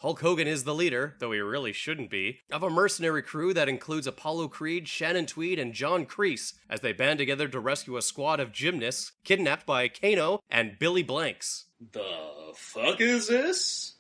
Hulk Hogan is the leader, though he really shouldn't be, of a mercenary crew that includes Apollo Creed, Shannon Tweed, and John Kreese, as they band together to rescue a squad of gymnasts kidnapped by Kano and Billy Blanks. The fuck is this?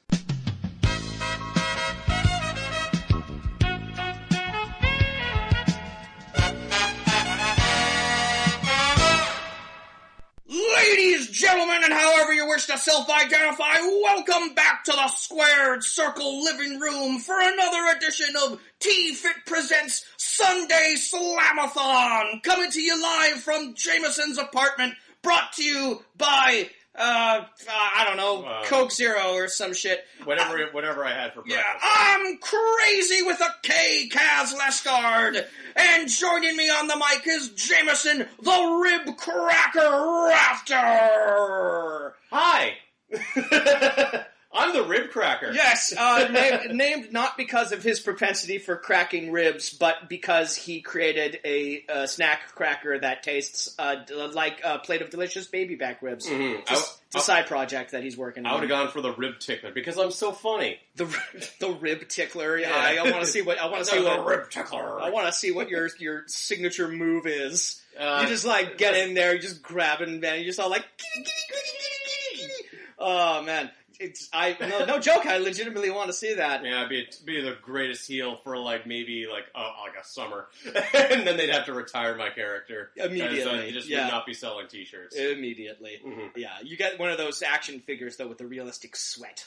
Ladies, gentlemen, and however you wish to self-identify, welcome back to the Squared Circle Living Room for another edition of TFIT Presents Sunday Slamathon, coming to you live from Jameson's apartment, brought to you by, I don't know, Coke Zero or some shit. Whatever I had for breakfast. Yeah, I'm crazy with a K, Kaz Lescard. And joining me on the mic is Jameson, the Rib Cracker Rafter. Hi! I'm the Rib Cracker. Yes, named not because of his propensity for cracking ribs, but because he created a snack cracker that tastes like a plate of delicious baby back ribs. Mm-hmm. It's a side project that he's working on. I would have gone for the Rib Tickler because I'm so funny. The Rib Tickler. Yeah, I want to see what the Rib Tickler. I want to see what your signature move is. You just like get in there, you just grab it, and man, you just all like. Oh man. No joke. I legitimately want to see that. Yeah, it'd be the greatest heel for maybe a summer, and then they'd have to retire my character immediately. He just would not be selling T-shirts immediately. Mm-hmm. Yeah, you get one of those action figures though with the realistic sweat.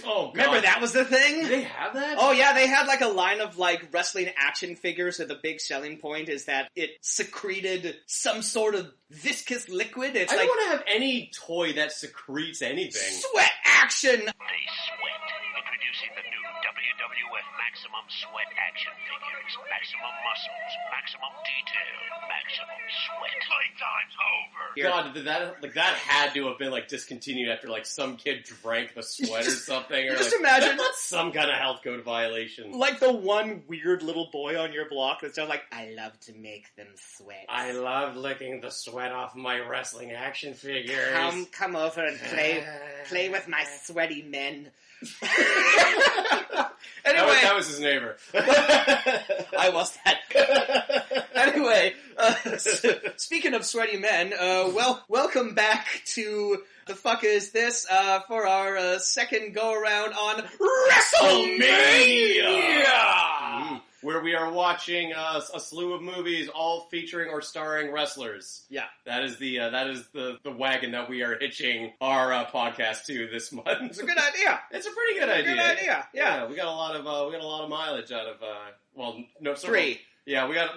Oh, God. Remember that was the thing? Do they have that? Oh yeah, they had a line of wrestling action figures with the big selling point is that it secreted some sort of viscous liquid. I don't want to have any toy that secretes anything. Sweat action! They sweat. Introducing the new WWF Maximum Sweat action figures. Maximum muscles, maximum detail, maximum sweat. Playtime's over. God, that had to have been discontinued after some kid drank the sweat or something. Or just imagine that's some kind of health code violation. Like the one weird little boy on your block that sounds like, I love to make them sweat. I love licking the sweat off my wrestling action figures. Come over and play with my sweaty men. Anyway, that was his neighbor. I was that. Anyway, speaking of sweaty men, welcome back to The Fuck Is This for our second go around on WrestleMania, where we are watching a slew of movies, all featuring or starring wrestlers. Yeah, that is the wagon that we are hitching our podcast to this month. It's a good idea. It's a pretty good idea. Good idea. Yeah, we got a lot of mileage out of three. Yeah, we got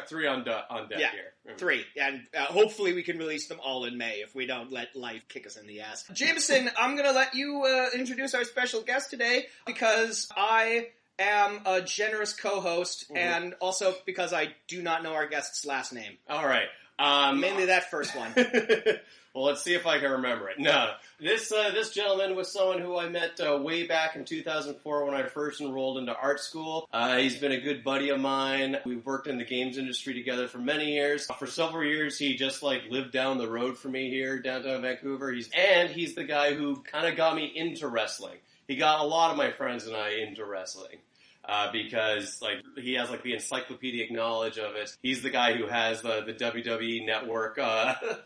three on deck here. 3, and hopefully we can release them all in May if we don't let life kick us in the ass. Jameson, I'm going to let you introduce our special guest today because I am a generous co-host, and also because I do not know our guest's last name. All right. Mainly that first one. Well, let's see if I can remember it. No. This gentleman was someone who I met way back in 2004 when I first enrolled into art school. He's been a good buddy of mine. We've worked in the games industry together for many years. For several years, he just lived down the road from me here, downtown Vancouver. He's the guy who kind of got me into wrestling. He got a lot of my friends and I into wrestling. Because he has the encyclopedic knowledge of it. He's the guy who has the WWE network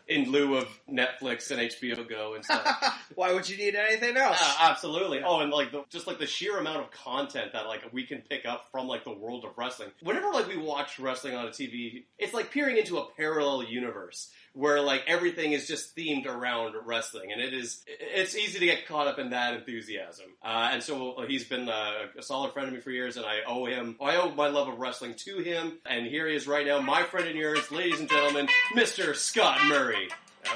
in lieu of Netflix and HBO Go and stuff. Why would you need anything else? Absolutely. Oh, and the sheer amount of content that we can pick up from the world of wrestling. Whenever we watch wrestling on a TV, it's like peering into a parallel universe where everything is just themed around wrestling, and it's easy to get caught up in that enthusiasm. And so he's been a solid friend of me for years, and I owe my love of wrestling to him. And here he is right now, my friend and yours, ladies and gentlemen, Mr. Scott Murray.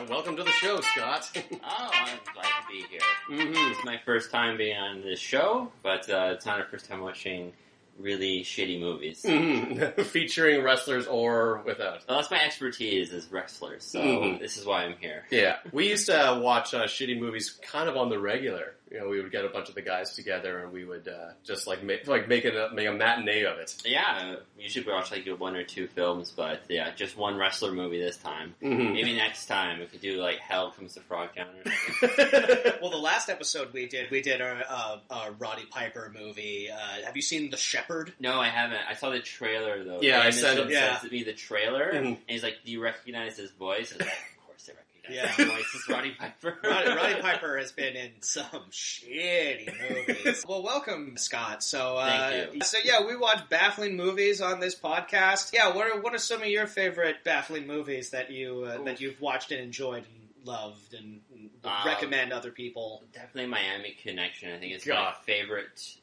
Welcome to the show, Scott. Oh, I'm glad to be here. Mm-hmm. It's my first time being on this show, but it's not our first time watching really shitty movies. Mm-hmm. Featuring wrestlers or without. Well, that's my expertise as wrestlers, so this is why I'm here. Yeah. We used to watch shitty movies kind of on the regular. We would get a bunch of the guys together and we would just make a matinee of it. Yeah, usually we watch like 1 or 2 films, but yeah, just one wrestler movie this time. Mm-hmm. Maybe next time we could do like Hell Comes to Frogtown or something. Well, the last episode we did a Roddy Piper movie. Have you seen The Shepherd? No, I haven't. I saw the trailer though. Yeah, I said said to me the trailer, and he's like, "Do you recognize his voice?" I was like, "Of course I recognize." His voice. It's Roddy Piper. Roddy Piper has been in some shitty movies. Well, welcome, Scott. So, Thank you. So yeah, we watch baffling movies on this podcast. Yeah, what are some of your favorite baffling movies that you've watched and enjoyed and loved and recommend other people? Definitely Miami Connection. I think it's my favorite.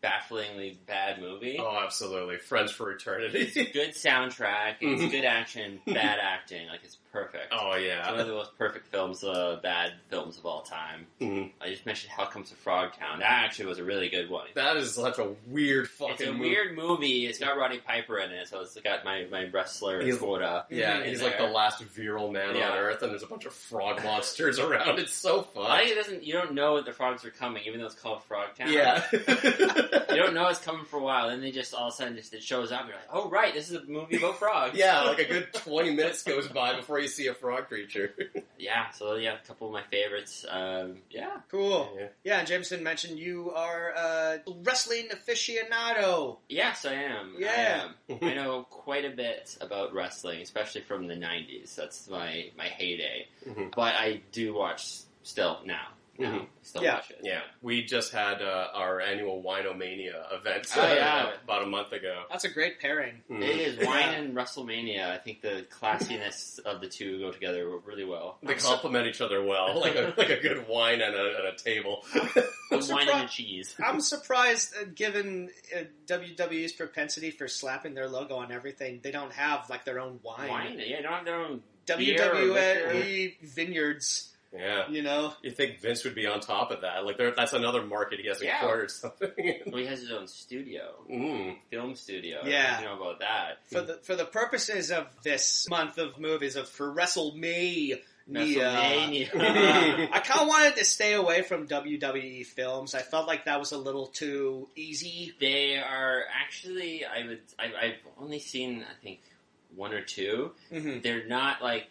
Bafflingly bad movie. Oh, absolutely. Friends for Eternity. It's good soundtrack, it's good action, bad acting. Like, it's perfect. Oh, yeah. It's one of the most perfect films, bad films of all time. I just mentioned Hell Comes to Frogtown. That actually was a really good one. That is such a weird fucking It's a weird movie. It's got Roddy Piper in it, so it's got my wrestler quota. Yeah, he's like the last virile man on Earth, and there's a bunch of frog monsters around. It's so fun. I think you don't know that the frogs are coming, even though it's called Frogtown. Yeah. You don't know it's coming for a while, and then they just all of a sudden it shows up, and you're like, oh, right, this is a movie about frogs. Yeah, like a good 20 minutes goes by before you see a frog creature. A couple of my favorites. Cool. Yeah, and Jameson mentioned you are a wrestling aficionado. Yes, I am. Yeah. I am. I know quite a bit about wrestling, especially from the 90s. That's my heyday. But I do watch still now. Still watch it. Yeah, we just had our annual Winomania event about a month ago. That's a great pairing. It is wine and WrestleMania. I think the classiness of the two go together really well. They complement each other well, like a good wine and a table. Wine and a cheese. I'm surprised, given WWE's propensity for slapping their logo on everything, they don't have like their own wine. Yeah, they don't have their own WWE Vineyards. Yeah. You think Vince would be on top of that. Like, that's another market he hasn't cornered something. Well, he has his own studio. Film studio. Yeah. I don't know about that. For the purposes of this month of movies, for WrestleMania. I kind of wanted to stay away from WWE films. I felt like that was a little too easy. They are actually, I've only seen, I think, 1 or 2. They're not like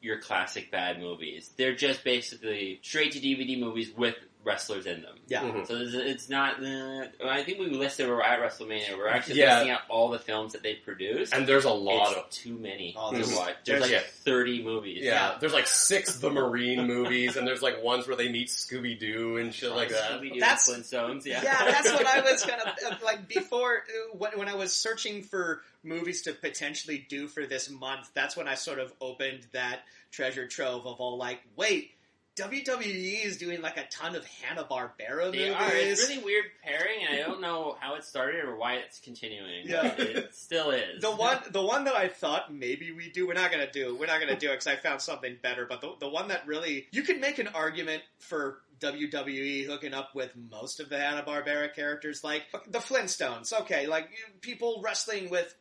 your classic bad movies. They're just basically straight to DVD movies with wrestlers in them. Yeah. So it's not. I think we listed where we're at WrestleMania. We're actually listing out all the films that they produced, and there's a lot of too many to watch. There's like 30 movies. Yeah, there's like 6 The Marine movies, and there's like ones where they meet Scooby Doo and shit like that. Scooby-Doo and Flintstones. Yeah, that's what I was gonna like before when I was searching for movies to potentially do for this month. That's when I sort of opened that treasure trove of all wait. WWE is doing like a ton of Hanna-Barbera movies. They are. It's really weird pairing, and I don't know how it started or why it's continuing. Yeah, it still is. The one that I thought maybe we do, we're not gonna do it because I found something better. But the one that really you could make an argument for WWE hooking up with most of the Hanna-Barbera characters, like the Flintstones. Okay, like people wrestling with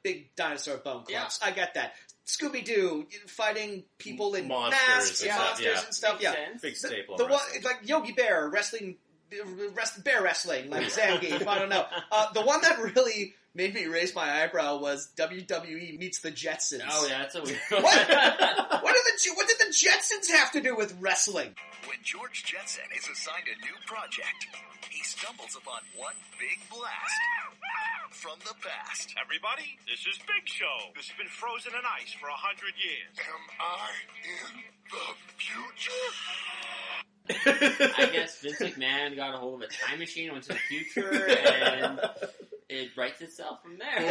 big dinosaur bone clubs. Yeah. I get that. Scooby-Doo fighting people in masks and monsters and stuff. Yeah, big staple. The one like Yogi Bear wrestling, bear wrestling like Zangief. I don't know. The one that really made me raise my eyebrow was WWE meets the Jetsons. Oh yeah, that's a weird one. What did the Jetsons have to do with wrestling? When George Jetson is assigned a new project, he stumbles upon one big blast from the past. Everybody, this is Big Show. This has been frozen in ice for 100 years. Am I in the future? I guess Vince McMahon got a hold of a time machine, went to the future, and it writes itself from there.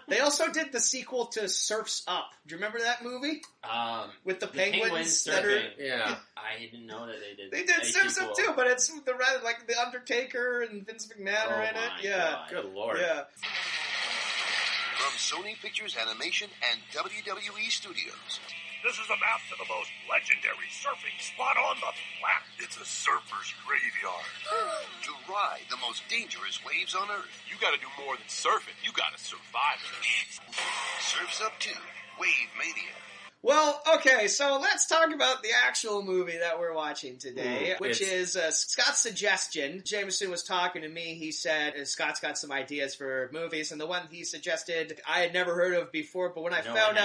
They also did the sequel to Surf's Up. Do you remember that movie? With the penguins that are... Yeah. I didn't know that they did. They did Surf's Up too, but it's the Undertaker and Vince McMahon are in it. Yeah. Good Lord. Yeah. From Sony Pictures Animation and WWE Studios. This is a map to the most legendary surfing spot on the planet. It's a surfer's graveyard. To ride the most dangerous waves on Earth. You gotta do more than surfing. You gotta survive it. Surf's Up 2, Wave Mania. Well, okay, so let's talk about the actual movie that we're watching today, which is Scott's suggestion. Jameson was talking to me. He said Scott's got some ideas for movies, and the one he suggested I had never heard of before. But when I found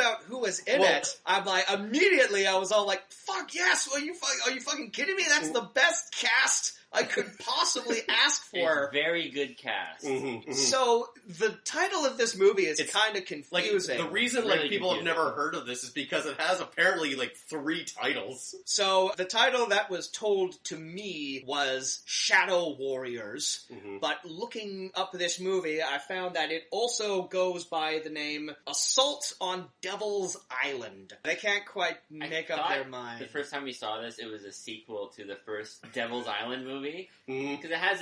out who was in it, I'm like, immediately I was all like, "Fuck yes! Are you fucking kidding me? That's the best cast I could possibly ask for." A very good cast. So the title of this movie is kind of confusing. The reason Really people have confusing. never heard of this is because it has apparently 3 titles. So the title that was told to me was Shadow Warriors, but looking up this movie, I found that it also goes by the name Assault on Devil's Island. They can't quite make up their mind. The first time we saw this, it was a sequel to the first Devil's Island movie. Because it has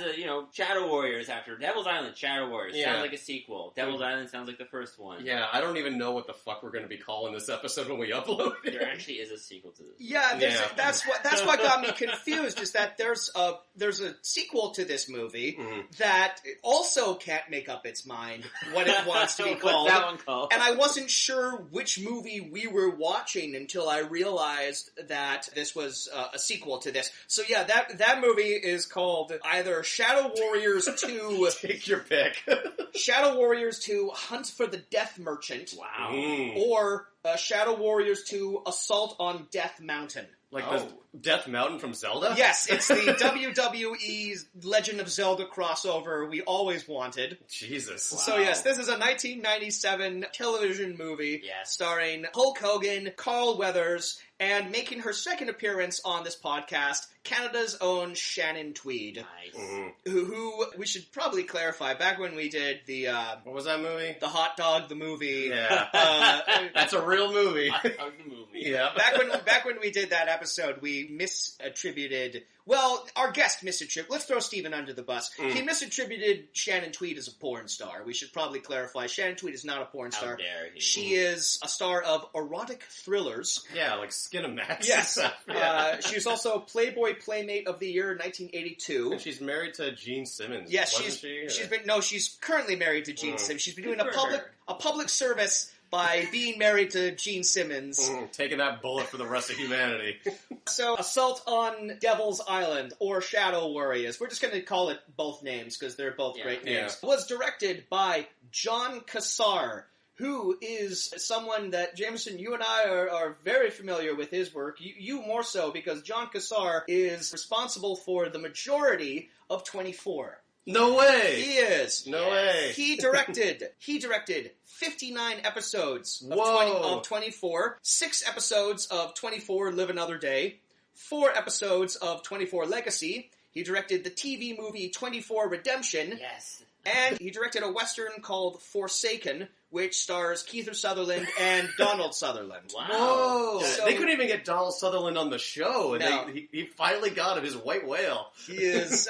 Shadow Warriors after Devil's Island, Shadow Warriors. Yeah. Sounds like a sequel. Devil's Island sounds like the first one. Yeah, I don't even know what the fuck we're going to be calling this episode when we upload it. There actually is a sequel to this. Yeah, that's what got me confused, is that there's a sequel to this movie that also can't make up its mind what it wants to be called. What's that one called? And I wasn't sure which movie we were watching until I realized that this was a sequel to this. So yeah, that movie is called either Shadow Warriors 2... Take your pick. Shadow Warriors 2 Hunt for the Death Merchant. Wow. Or Shadow Warriors 2 Assault on Death Mountain. The Death Mountain from Zelda? Yes, it's the WWE Legend of Zelda crossover we always wanted. Jesus. Wow. So yes, this is a 1997 television movie starring Hulk Hogan, Carl Weathers, and making her second appearance on this podcast, Canada's own Shannon Tweed. Nice. Who we should probably clarify, back when we did the... what was that movie? The Hot Dog, the movie. Yeah. That's a real movie. I love the movie. Yeah. Back when we did that episode, we misattributed... Well, our guest misattributed... Let's throw Steven under the bus. He misattributed Shannon Tweed as a porn star. We should probably clarify. Shannon Tweed is not a porn star. How dare he. She is a star of erotic thrillers. Yeah, like Skinamax. Yes. She was also Playboy Playmate of the Year in 1982. And she's married to Gene Simmons. Yes, wasn't she's currently married to Gene Simmons. She's been doing Good for a public service by being married to Gene Simmons. Taking that bullet for the rest of humanity. So, Assault on Devil's Island, or Shadow Warriors. We're just going to call it both names, because they're both great names. Was directed by John Cassar, who is someone that, Jameson, you and I are very familiar with his work. You more so, because John Cassar is responsible for the majority of 24. No way! He is. No way. He directed 59 episodes of 24, 6 episodes of 24 Live Another Day, 4 episodes of 24 Legacy. He directed the TV movie 24 Redemption. Yes. And he directed a Western called Forsaken, which stars Kiefer Sutherland and Donald Sutherland. Wow. Whoa! So- they couldn't even get Donald Sutherland on the show, and No. he finally got him his white whale. He is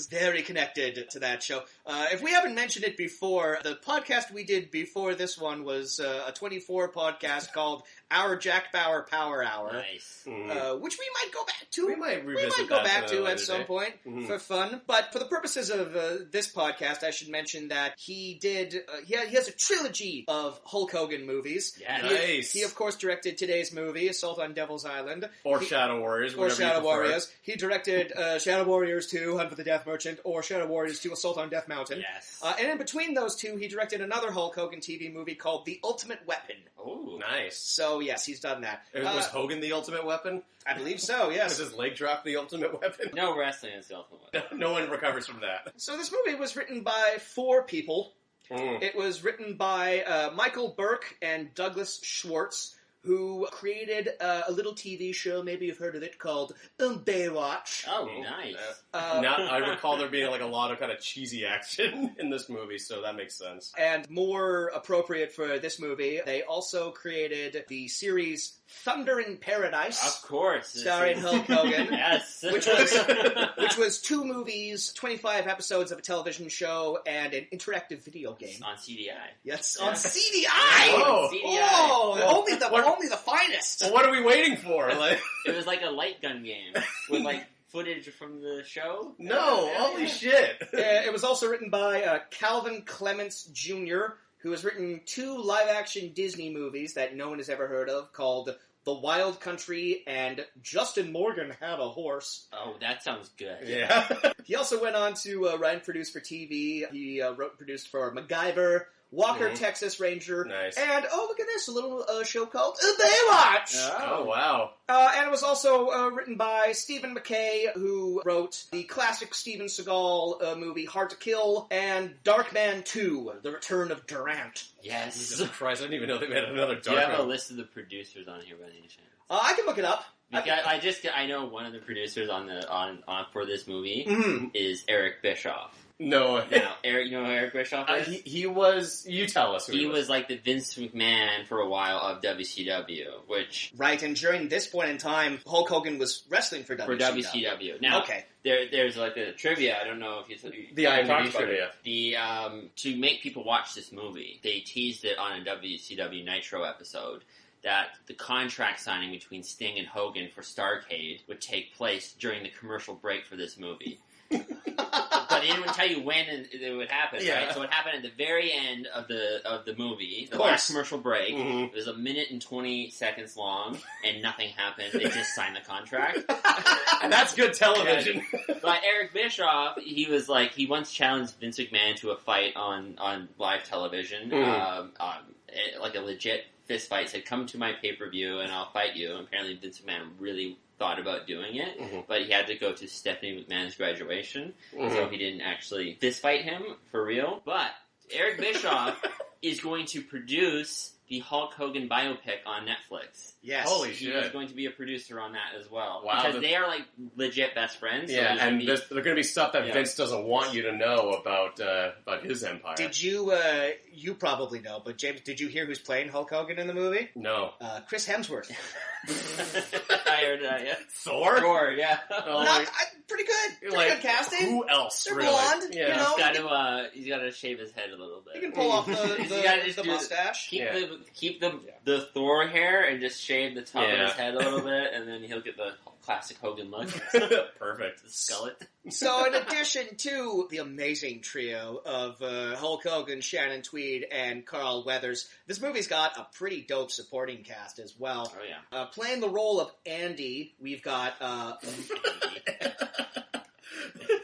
very connected to that show. If we haven't mentioned it before, the podcast we did before this one was a 24 podcast called Our Jack Bauer Power Hour. Nice. Which we might go back to. We might revisit go that back to later at some day. point for fun. But for the purposes of this podcast, I should mention that he did. He has a trilogy of Hulk Hogan movies. Yeah, nice. He of course directed today's movie, Assault on Devil's Island, Or Shadow Warriors, or whatever you Shadow prefer. Warriors. He directed Shadow Warriors 2, Hunt for the Death Merchant, or Shadow Warriors 2, Assault on Death Mountain. Yes. And in between those two, he directed another Hulk Hogan TV movie called The Ultimate Weapon. Ooh. Nice. So yes, he's done that. Was Hogan the ultimate weapon? I believe so. Was Yes. his leg drop the ultimate weapon? No wrestling is the ultimate weapon. No one recovers from that. So this movie was written by 4 people. Mm. It was written by Michael Burke and Douglas Schwartz, who created a little TV show, maybe you've heard of it, called Baywatch. Oh, nice. I recall there being like a lot of kind of cheesy action in this movie, so that makes sense. And more appropriate for this movie, they also created the series Thunder in Paradise. Of course. Starring Hulk Hogan. Yes. which was 2 movies, 25 episodes of a television show, and an interactive video game. On CDI. Yes, Yeah. on CDI! Oh. CDI. Oh, only the finest! Well, what are we waiting for? Like, It was like a light gun game with like footage from the show. no, holy shit! It was also written by Calvin Clements Jr., who has written 2 live-action Disney movies that no one has ever heard of, called The Wild Country and Justin Morgan Had a Horse. Oh, that sounds good. Yeah. He also went on to write and produce for TV. He wrote and produced for MacGyver, Walker, Texas Ranger, Nice. and, oh, look at this, a little show called Baywatch! Oh, wow. And it was also written by Stephen McKay, who wrote the classic Steven Seagal movie Hard to Kill, and Darkman 2, The Return of Durant. Yes. Jesus Christ, I didn't even know they made another Do you have a Dark list of the producers on here by any chance? I can look it up. Because I know one of the producers on for this movie is Eric Bischoff. No. Now, Eric, you know who Eric Bischoff is? He was... You tell us who He was like the Vince McMahon for a while of WCW, which... Right, and during this point in time, Hulk Hogan was wrestling for WCW. For WCW. Now, okay. There's like a trivia, I don't know if you... The IMDb trivia. To make people watch this movie, they teased it on a WCW Nitro episode that the contract signing between Sting and Hogan for Starrcade would take place during the commercial break for this movie. But they didn't tell you when it would happen, right? So it happened at the very end of the movie, the last commercial break. It was 1 minute and 20 seconds long, and nothing happened. They just signed the contract. And that's good television. But Eric Bischoff, he once challenged Vince McMahon to a fight on live television, like a legit fist fight. Said, "Come to my pay-per-view and I'll fight you." And apparently Vince McMahon really thought about doing it, but he had to go to Stephanie McMahon's graduation, so he didn't actually fist fight him for real. But Eric Bischoff is going to produce the Hulk Hogan biopic on Netflix. Yes. Holy He shit. is going to be a producer on that as well. Wow, because they are like legit best friends. Yeah, so and there's going to be stuff that Vince doesn't want you to know about his empire. Did you, you probably know, but James, did you hear who's playing Hulk Hogan in the movie? No. Chris Hemsworth. I heard that, yeah. Thor? Thor, yeah. Pretty good. Pretty good casting. Who else, They're really? blonde, Yeah. you know. He's got to shave his head a little bit. He can pull off the do mustache. Keep the Thor hair and just shave the top of his head a little bit, and then he'll get the classic Hogan look. Perfect. The skullet. So in addition to the amazing trio of Hulk Hogan, Shannon Tweed, and Carl Weathers, this movie's got a pretty dope supporting cast as well. Oh, yeah. Playing the role of Andy, we've got...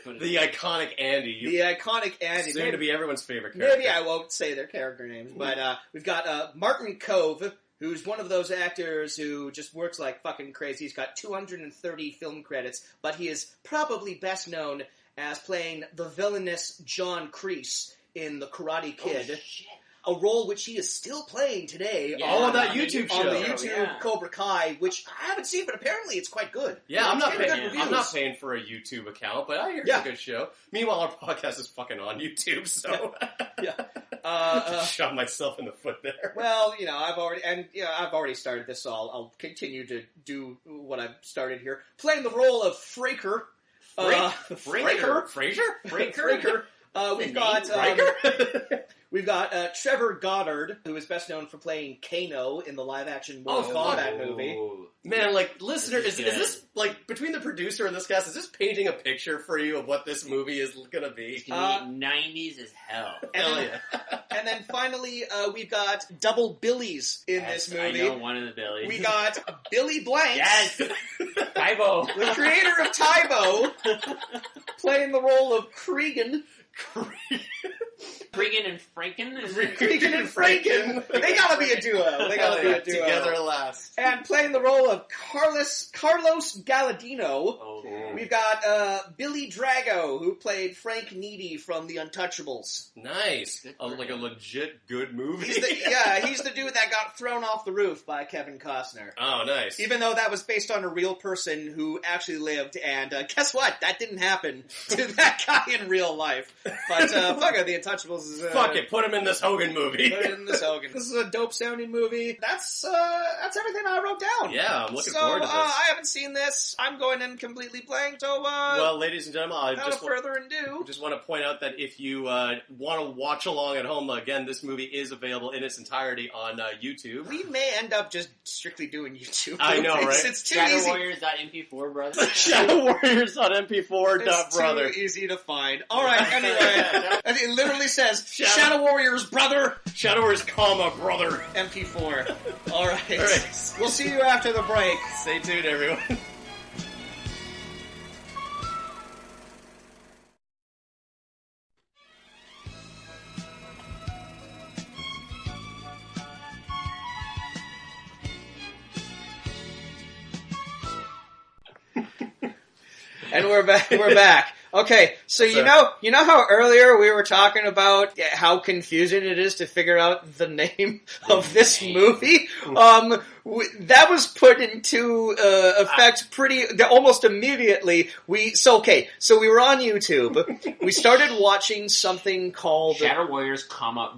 The iconic Andy. The iconic Andy. Soon to be everyone's favorite character. Maybe I won't say their character names, but we've got Martin Kove, who's one of those actors who just works like fucking crazy. He's got 230 film credits, but he is probably best known as playing the villainous John Kreese in The Karate Kid. Oh, shit. A role which he is still playing today on that YouTube show. On the YouTube Cobra Kai, which I haven't seen, but apparently it's quite good. Yeah, I'm not reviews. paying for a YouTube account, but I hear it's a good show. Meanwhile, our podcast is fucking on YouTube, so... shot myself in the foot there. Well, I've already started this, so I'll continue to do what I've started here. Playing the role of Fraker. Fraker? We've got Trevor Goddard, who is best known for playing Kano in the live-action Mortal Kombat movie. Man, listener, is this, between the producer and this cast, is this painting a picture for you of what this movie is going to be? It's going to be 90s as hell. Hell yeah. And then finally, we've got double Billies in this movie. I know one of the Billies. We got Billy Blanks. Yes! Tybo. The creator of Tybo, playing the role of Cregan. Cregan and Franken? Cregan and Franken. They gotta be a duo. Together at last. And playing the role of Carlos Galladino, we've got Billy Drago, who played Frank Needy from The Untouchables. Nice. Like a legit good movie. He's the dude that got thrown off the roof by Kevin Costner. Oh, nice. Even though that was based on a real person who actually lived, and guess what? That didn't happen to that guy in real life. But fuck it, The Untouchables is... fuck it, put him in this Hogan movie. Put him in this Hogan. This is a dope sounding movie. That's everything I wrote down. Yeah, I'm looking forward to this. I haven't seen this. I'm going in completely blank, so well, ladies and gentlemen, without further ado, just want to point out that if you want to watch along at home, again, this movie is available in its entirety on YouTube. We may end up just strictly doing YouTube. I know, right? It's too easy. ShadowWarriors.mp4, brother. ShadowWarriors on MP4. It's brother. too easy to find. Alright, anyway. I mean, literally literally says, Shadow Warriors, brother! Shadow Warriors, brother. MP4. All right. All right. We'll see you after the break. Stay tuned, everyone. And we're back. Okay, so you know how earlier we were talking about how confusing it is to figure out the name of this movie? That was put into effect almost immediately. So we were on YouTube. We started watching something called Shadow Warriors,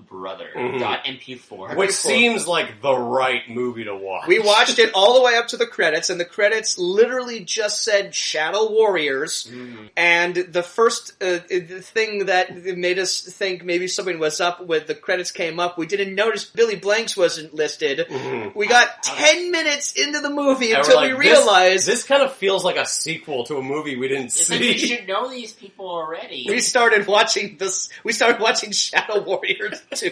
brother. .mp4. Which seems like the right movie to watch. We watched it all the way up to the credits, and the credits literally just said Shadow Warriors, and the first thing that made us think maybe something was up when the credits came up, we didn't notice Billy Blanks wasn't listed. We got 10 minutes into the movie until we realized... This kind of feels like a sequel to a movie we didn't see. Like we should know these people already. We started watching Shadow Warriors 2,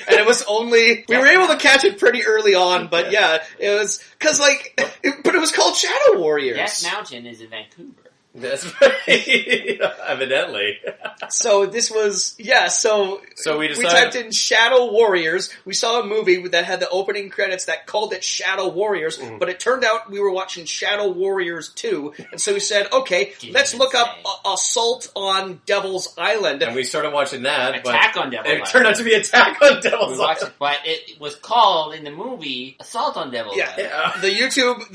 and it was only... We were able to catch it pretty early on, but yeah, it was... but it was called Shadow Warriors. Death Mountain is in Vancouver. That's right. Evidently. So this was, so we typed in Shadow Warriors. We saw a movie that had the opening credits that called it Shadow Warriors, but it turned out we were watching Shadow Warriors 2, and so we said, okay, let's look up Assault on Devil's Island. And we started watching that. Attack on Devil's Island. It turned out to be Attack on Devil's Island. But it was called, in the movie, Assault on Devil's Island. Yeah. The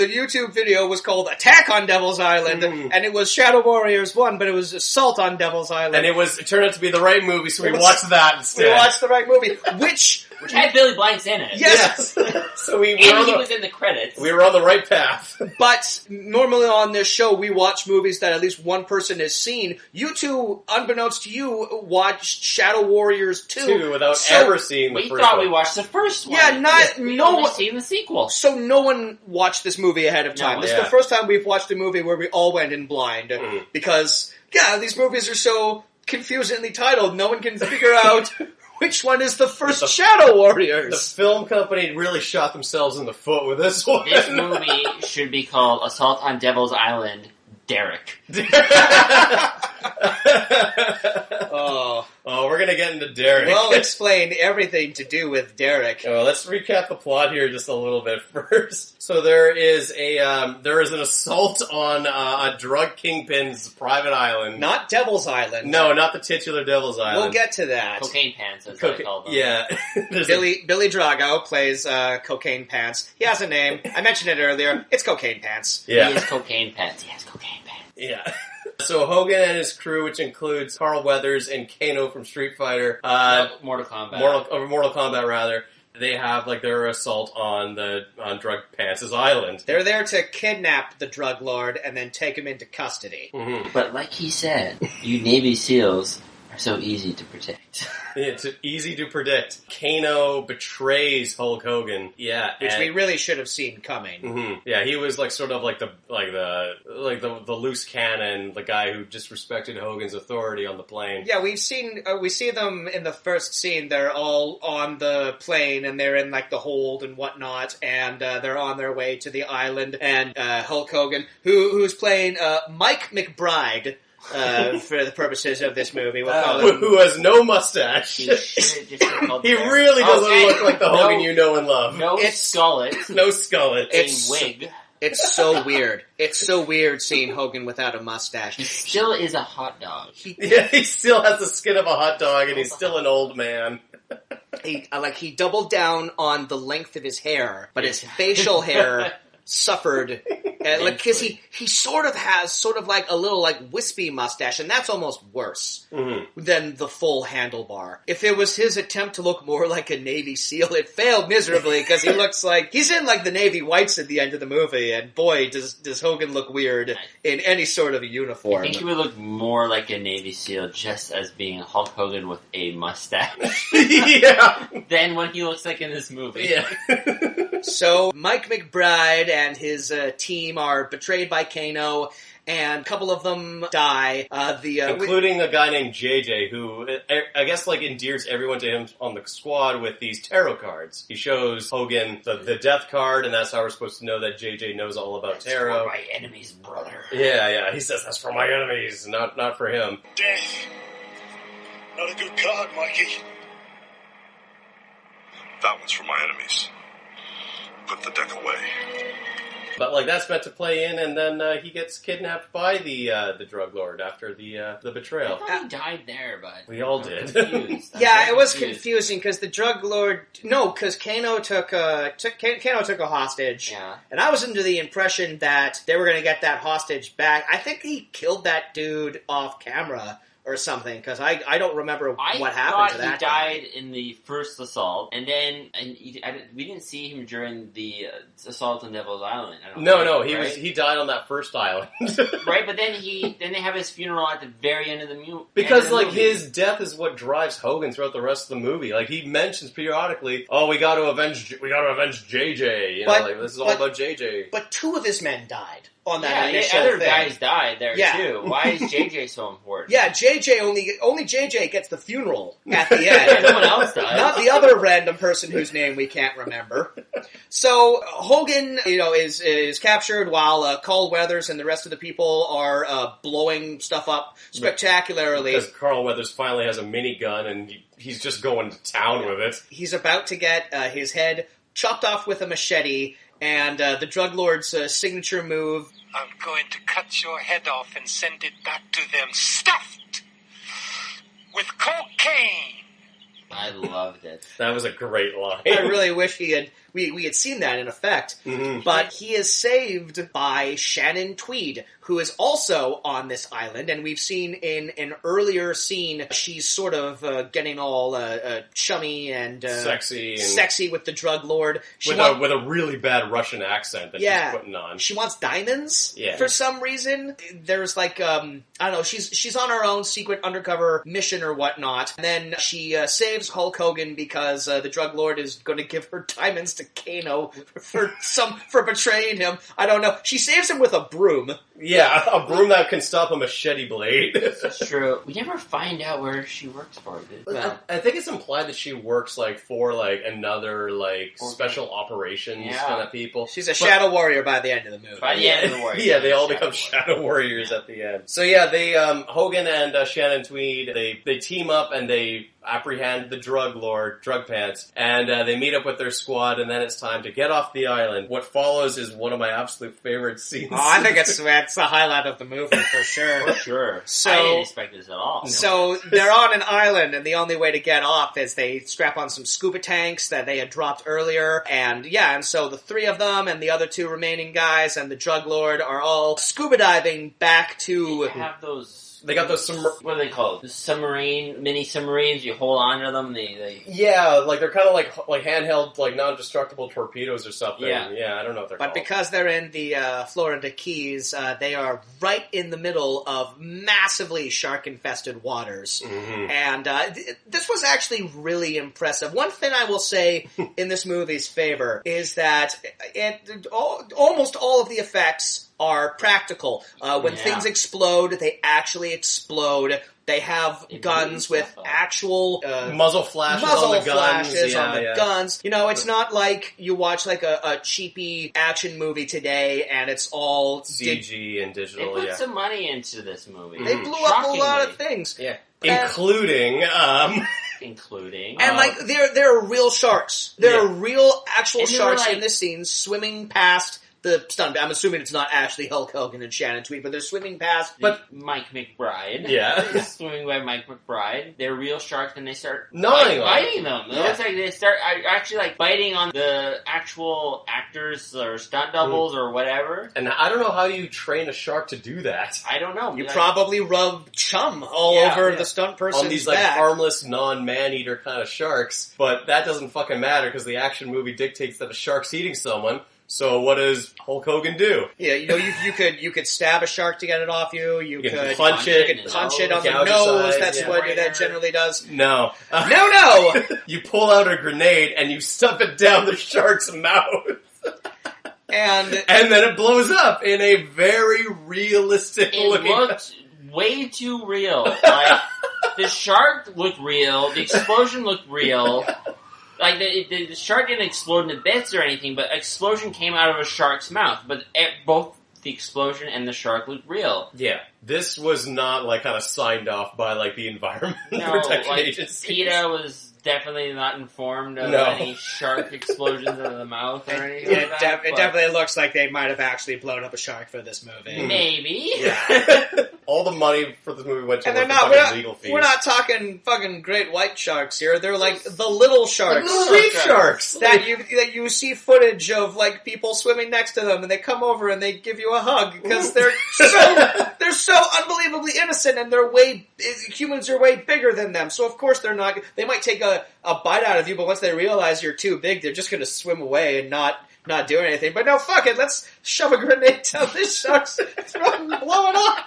YouTube video was called Attack on Devil's Island, and it was Shadow Warriors 1, but it was Assault on Devil's Island. And it turned out to be the right movie, so we watched that instead. We watched the right movie, which had Billy Blanks in it. Yes. So he was in the credits. We were on the right path. But normally on this show, we watch movies that at least one person has seen. You two, unbeknownst to you, watched Shadow Warriors 2 without ever seeing the first one. We thought we watched the first one. Yeah, no one seen the sequel. So no one watched this movie ahead of time. This is the first time we've watched a movie where we all went in blind. Because, these movies are so confusingly titled, no one can figure out which one is the first Shadow Warriors. The film company really shot themselves in the foot with this one. This movie should be called Assault on Devil's Island, Derek. Oh, we're gonna get into Derek. We'll explain everything to do with Derek. Well, let's recap the plot here just a little bit first. So there is an assault on a drug kingpin's private island. Not Devil's Island. No, not the titular Devil's Island. We'll get to that. Cocaine Pants, as I call them. Yeah. Billy Drago plays Cocaine Pants. He has a name. I mentioned it earlier. It's Cocaine Pants. Yeah. He is Cocaine Pants. He has Cocaine Pants. Yeah. So Hogan and his crew, which includes Carl Weathers and Kano from Street Fighter, Mortal Kombat. Mortal Kombat rather. They have their assault on Drug Pants' island. They're there to kidnap the drug lord and then take him into custody. Mm-hmm. But like he said, you Navy SEALs are so easy to protect. It's easy to predict. Kano betrays Hulk Hogan. Yeah, which we really should have seen coming. Mm-hmm. Yeah, he was the loose cannon, the guy who disrespected Hogan's authority on the plane. Yeah, we see them in the first scene. They're all on the plane and they're in the hold and whatnot, and they're on their way to the island. And Hulk Hogan, who's playing Mike McBride. For the purposes of this movie, we'll call him. Who has no mustache. He really doesn't look like the Hogan you know and love. No skullet. No skullet. It's wig. It's so weird. It's so weird seeing Hogan without a mustache. He still is a hot dog. He still has the skin of a hot dog, and he's still an old man. He doubled down on the length of his hair, but his facial hair suffered. Because he sort of has a little wispy mustache, and that's almost worse than the full handlebar. If it was his attempt to look more like a Navy SEAL, it failed miserably because he looks like he's in the Navy whites at the end of the movie, and boy, does Hogan look weird in any sort of a uniform. I think he would look more like a Navy SEAL just as being Hulk Hogan with a mustache. Yeah. Than what he looks like in this movie. Yeah. So Mike McBride and his team are betrayed by Kano, and a couple of them die. Including a guy named JJ, who I guess like endears everyone to him on the squad with these tarot cards. He shows Hogan the death card, and that's how we're supposed to know that JJ knows all about tarot. That's for my enemies, brother. Yeah. He says that's for my enemies, not for him. Death. Not a good card, Mikey. That one's for my enemies. Put the deck away. But like that's meant to play in, and then he gets kidnapped by the drug lord after the betrayal. I thought he died there, but we all did. It was confusing because the drug lord. No, because Kano took a hostage. Yeah. And I was under the impression that they were going to get that hostage back. I think he killed that dude off camera or something, because I don't remember what happened to that. I thought he died in the first assault, and then we didn't see him during the assault on Devil's Island. He died on that first island. Right, but then they have his funeral at the very end of the movie. Because his death is what drives Hogan throughout the rest of the movie. Like he mentions periodically, we got to avenge JJ. This is all about JJ. But two of his men died on that initial thing. Other guys died there too. Why is JJ so important? Yeah, JJ only JJ gets the funeral at the end. No one else dies. Not the other random person whose name we can't remember. So Hogan, is captured while Carl Weathers and the rest of the people are blowing stuff up spectacularly. Because Carl Weathers finally has a minigun and he's just going to town with it. He's about to get his head chopped off with a machete, and the drug lord's signature move. I'm going to cut your head off and send it back to them stuffed with cocaine. I loved it. That was a great line. I really wish we had seen that in effect. Mm-hmm. But he is saved by Shannon Tweed, who is also on this island, and we've seen in an earlier scene, she's sort of getting all chummy and sexy with the drug lord. With a really bad Russian accent that she's putting on. She wants diamonds for some reason. There's I don't know, she's on her own secret undercover mission or whatnot, and then she saves Hulk Hogan because the drug lord is going to give her diamonds to Kano for betraying him. I don't know. She saves him with a broom. Yeah, a broom that can stop a machete blade. That's true. We never find out where she works for. I think it's implied that she works for another special operations kind of people. She's a shadow warrior by the end of the movie. By the end of the war, they all become shadow warriors at the end. So they Hogan and Shannon Tweed they team up and they apprehend the drug lord, Drug Pants, and they meet up with their squad, and then it's time to get off the island. What follows is one of my absolute favorite scenes. Oh, I think it's the highlight of the movie for sure. For sure. So, I didn't expect this at all. So they're on an island, and the only way to get off is they strap on some scuba tanks that they had dropped earlier, and so the three of them and the other two remaining guys and the drug lord are all scuba diving back to... They have those... They got those what are they called? The mini submarines. You hold on to them. They're kind of like handheld, non-destructible torpedoes or something. Yeah, I don't know what they're called. But because they're in the Florida Keys, they are right in the middle of massively shark-infested waters. Mm-hmm. And this was actually really impressive. One thing I will say in this movie's favor is that almost all of the effects are practical. When things explode, they actually explode. They have guns with actual muzzle flashes on the guns. It's not like you watch a cheapy action movie today and it's all CG and digital. They put some money into this movie. They blew up a lot of things. Yeah. Including and there are real sharks. There are real actual sharks in this scene swimming past the stunt. I'm assuming it's not actually Hulk Hogan and Shannon Tweed, but they're swimming past. But Mike McBride. Yeah. Swimming by Mike McBride. They're real sharks, and they start biting them. It looks like they start actually biting on the actual actors or stunt doubles or whatever. And I don't know how you train a shark to do that. I don't know. You probably rub chum all over the stunt person's on these back. Harmless, non-man-eater kind of sharks. But that doesn't fucking matter because the action movie dictates that a shark's eating someone. So what does Hulk Hogan do? Yeah, you could stab a shark to get it off you. You could punch it. You could punch it on the nose. That's what that generally does. No. No. You pull out a grenade and you stuff it down the shark's mouth. And then it blows up in a very realistic It looking... looked way too real. Like, the shark looked real, the explosion looked real. Like, the shark didn't explode into bits or anything, but explosion came out of a shark's mouth. But both the explosion and the shark looked real. Yeah. This was not, like, kind of signed off by, like, the Environment No, Protection like, Agency. PETA was definitely not informed of any shark explosions into the mouth or anything it like that. it definitely looks like they might have actually blown up a shark for this movie. Maybe. Yeah. All the money for this movie went to And they're the not, fucking legal fees. we're not talking fucking great white sharks here. They're like the little sharks. Like reef sharks. That you see footage of like people swimming next to them and they come over and they give you a hug because they're so unbelievably innocent and humans are way bigger than them. So of course they might take a bite out of you, but once they realize you're too big, they're just going to swim away and not do anything. But no, fuck it, let's shove a grenade down this shark's throat and blow it up.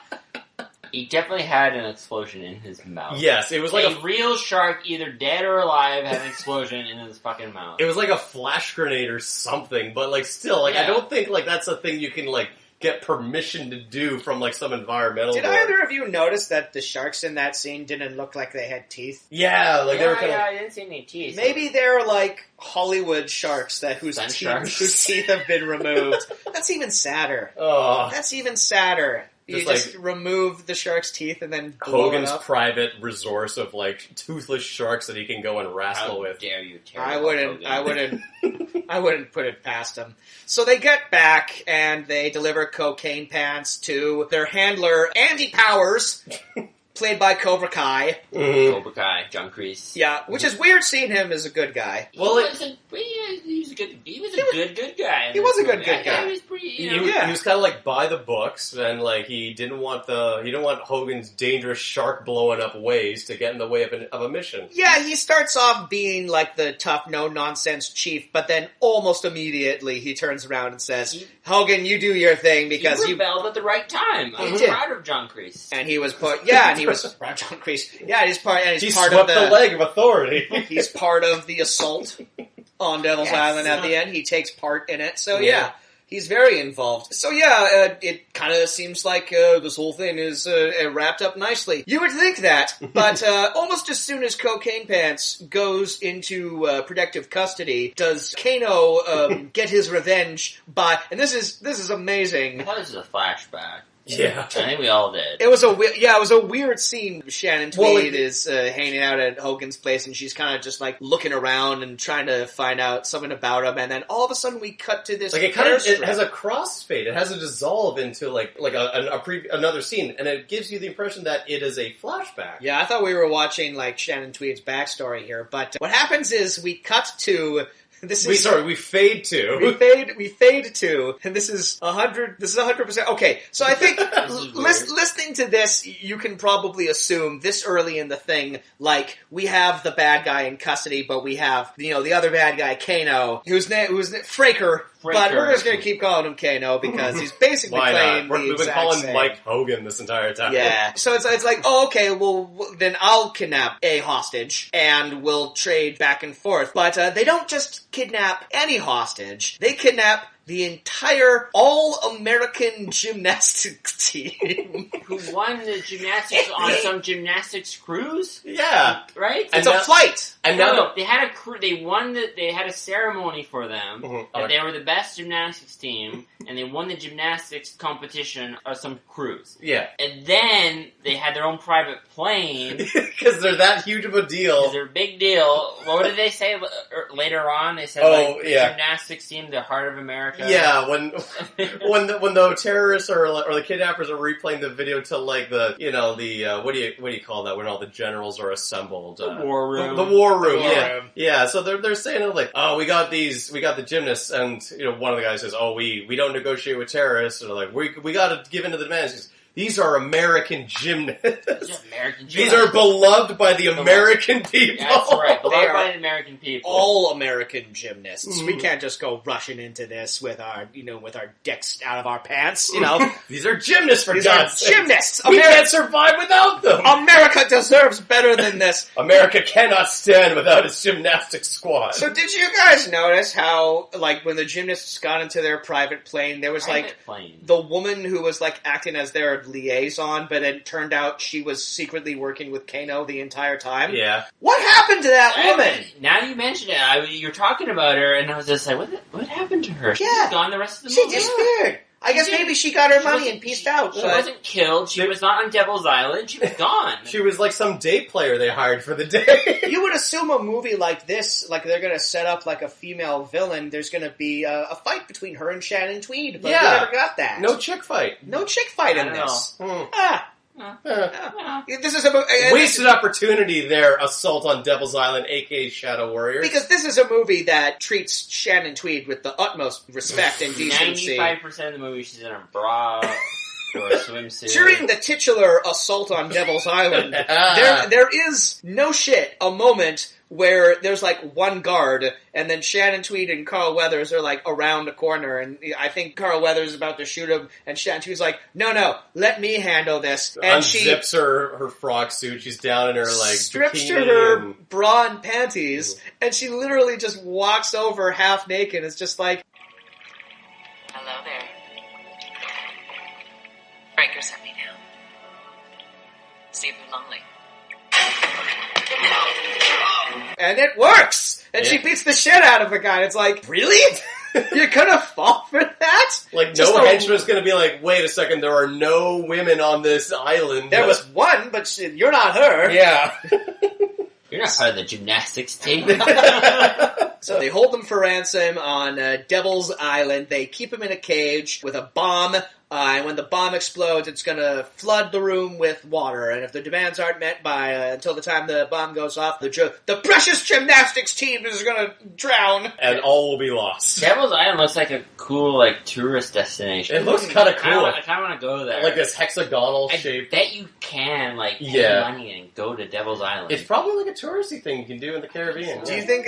He definitely had an explosion in his mouth. Yes, it was like a real shark, either dead or alive, had an explosion in his fucking mouth. It was like a flash grenade or something, but like still, like I don't think like that's a thing you can like get permission to do from like some environmental. Did board. either of you notice that the sharks in that scene didn't look like they had teeth? Yeah, like they were kind of. I didn't see any teeth. Maybe they're like Hollywood sharks whose teeth have been removed. That's even sadder. Oh, That's even sadder. You just like, remove the shark's teeth and then blow Hogan's it up. private resource of like toothless sharks that he can go and wrestle with. How dare you? I wouldn't put it past him. So they get back and they deliver cocaine pants to their handler, Andy Powers, played by Cobra Kai. Mm-hmm. Cobra Kai, John Kreese. Yeah, which is weird seeing him as a good guy. He was a good guy. He was a good guy. He was pretty. He was kind of like by the books, and like he didn't want Hogan's dangerous shark blowing up ways to get in the way of a mission. Yeah, he starts off being like the tough, no-nonsense chief, but then almost immediately he turns around and says, Hogan, you do your thing because he rebelled at the right time. I'm proud of John Kreese. And he was John Kreese. Yeah, he's part of the leg of authority. He's part of the assault on Devil's Island at the end. He takes part in it. So yeah. He's very involved. So yeah, it kind of seems like this whole thing is wrapped up nicely. You would think that, but almost as soon as Cocaine Pants goes into protective custody, does Kano get his revenge by? And this is amazing. I thought this was a flashback. Yeah. I think we all did. It was a weird scene. Shannon Tweed is hanging out at Hogan's place, and she's kind of just like looking around and trying to find out something about him. And then all of a sudden, we cut to this. Like it has a crossfade. It has a dissolve into like another scene, and it gives you the impression that it is a flashback. Yeah, I thought we were watching like Shannon Tweed's backstory here, but what happens is we cut to. We fade to. We fade to, and this is 100%. Okay, so I think listening to this, you can probably assume this early in the thing, like, we have the bad guy in custody, but we have, the other bad guy, Kano, who's Fraker, but we're just gonna keep calling him Kano because he's basically playing the We've been calling Mike Hogan this entire time. Yeah. So it's like, oh, okay, well, then I'll kidnap a hostage and we'll trade back and forth. But they don't just kidnap any hostage. They kidnap the entire all-American gymnastics team. Who won the gymnastics on some gymnastics cruise? Yeah. Right? It's a flight! And no, they had a crew. They had a ceremony for them. And they were the best gymnastics team, and they won the gymnastics competition of some cruise. Yeah. And then they had their own private plane. Because they're that huge of a deal. They're a big deal. What did they say later on? They said, the gymnastics team, the heart of America. Yeah, when the terrorists or the kidnappers are replaying the video to like the what do you call that when all the generals are assembled? The war room. The war room. Yeah. So they're saying like, oh, we got the gymnasts, and one of the guys says, oh, we don't negotiate with terrorists, or like we got to give in to the demands. These are American gymnasts. American These gymnasts. are beloved by the American people. That's right. They Beloved are by the American people. all American gymnasts. We can't just go rushing into this with our dicks out of our pants, These are gymnasts, for These are God's sake. gymnasts! We can't survive without them. America deserves better than this. America cannot stand without its gymnastics squad. So did you guys notice how, like, when the gymnasts got into their private plane, there was, Private like, plane. the woman who was, like, acting as their liaison, but it turned out she was secretly working with Kano the entire time? Yeah. What happened to that woman? Now you mention it, you're talking about her, and I was just like, what happened to her? She's Yeah. gone the rest of the She movie. disappeared. I guess maybe she got her money and pieced out. She but- wasn't killed. She was not on Devil's Island. She was gone. She was like some day player they hired for the day. You would assume a movie like this, like they're going to set up like a female villain, there's going to be a fight between her and Shannon Tweed, but we never got that. No chick fight. No chick fight in I don't this. Hmm. This is a Wasted opportunity there, Assault on Devil's Island, aka Shadow Warriors. because this is a movie that treats Shannon Tweed with the utmost respect and decency. 95% of the movie, she's in a bra or a swimsuit. During the titular Assault on Devil's Island, there is no shit a moment where there's like one guard, and then Shannon Tweed and Carl Weathers are like around the corner, and I think Carl Weathers is about to shoot him, and Shannon Tweed's like, no, let me handle this. And she unzips her frog suit. She's down in her like strips to bikini her and- bra and panties, and she literally just walks over half naked. It's just like, Hello there. Breaker sent me down. See if you're lonely. and it works! And she beats the shit out of the guy. It's like, really? You're gonna fall for that? Like, Just no a- henchman's gonna be like, wait a second, there are no women on this island. There was one, but you're not her. Yeah. You're not part of the gymnastics team. So they hold them for ransom on Devil's Island. They keep him in a cage with a bomb. And when the bomb explodes, it's going to flood the room with water. And if the demands aren't met by until the time the bomb goes off, the precious gymnastics team is going to drown. And all will be lost. Devil's Island looks like a cool, like, tourist destination. It looks kind of cool. I kind of want to go there. Like this hexagonal I shape. bet you can, like, pay money and go to Devil's Island. It's probably like a touristy thing you can do in the Caribbean. Do you think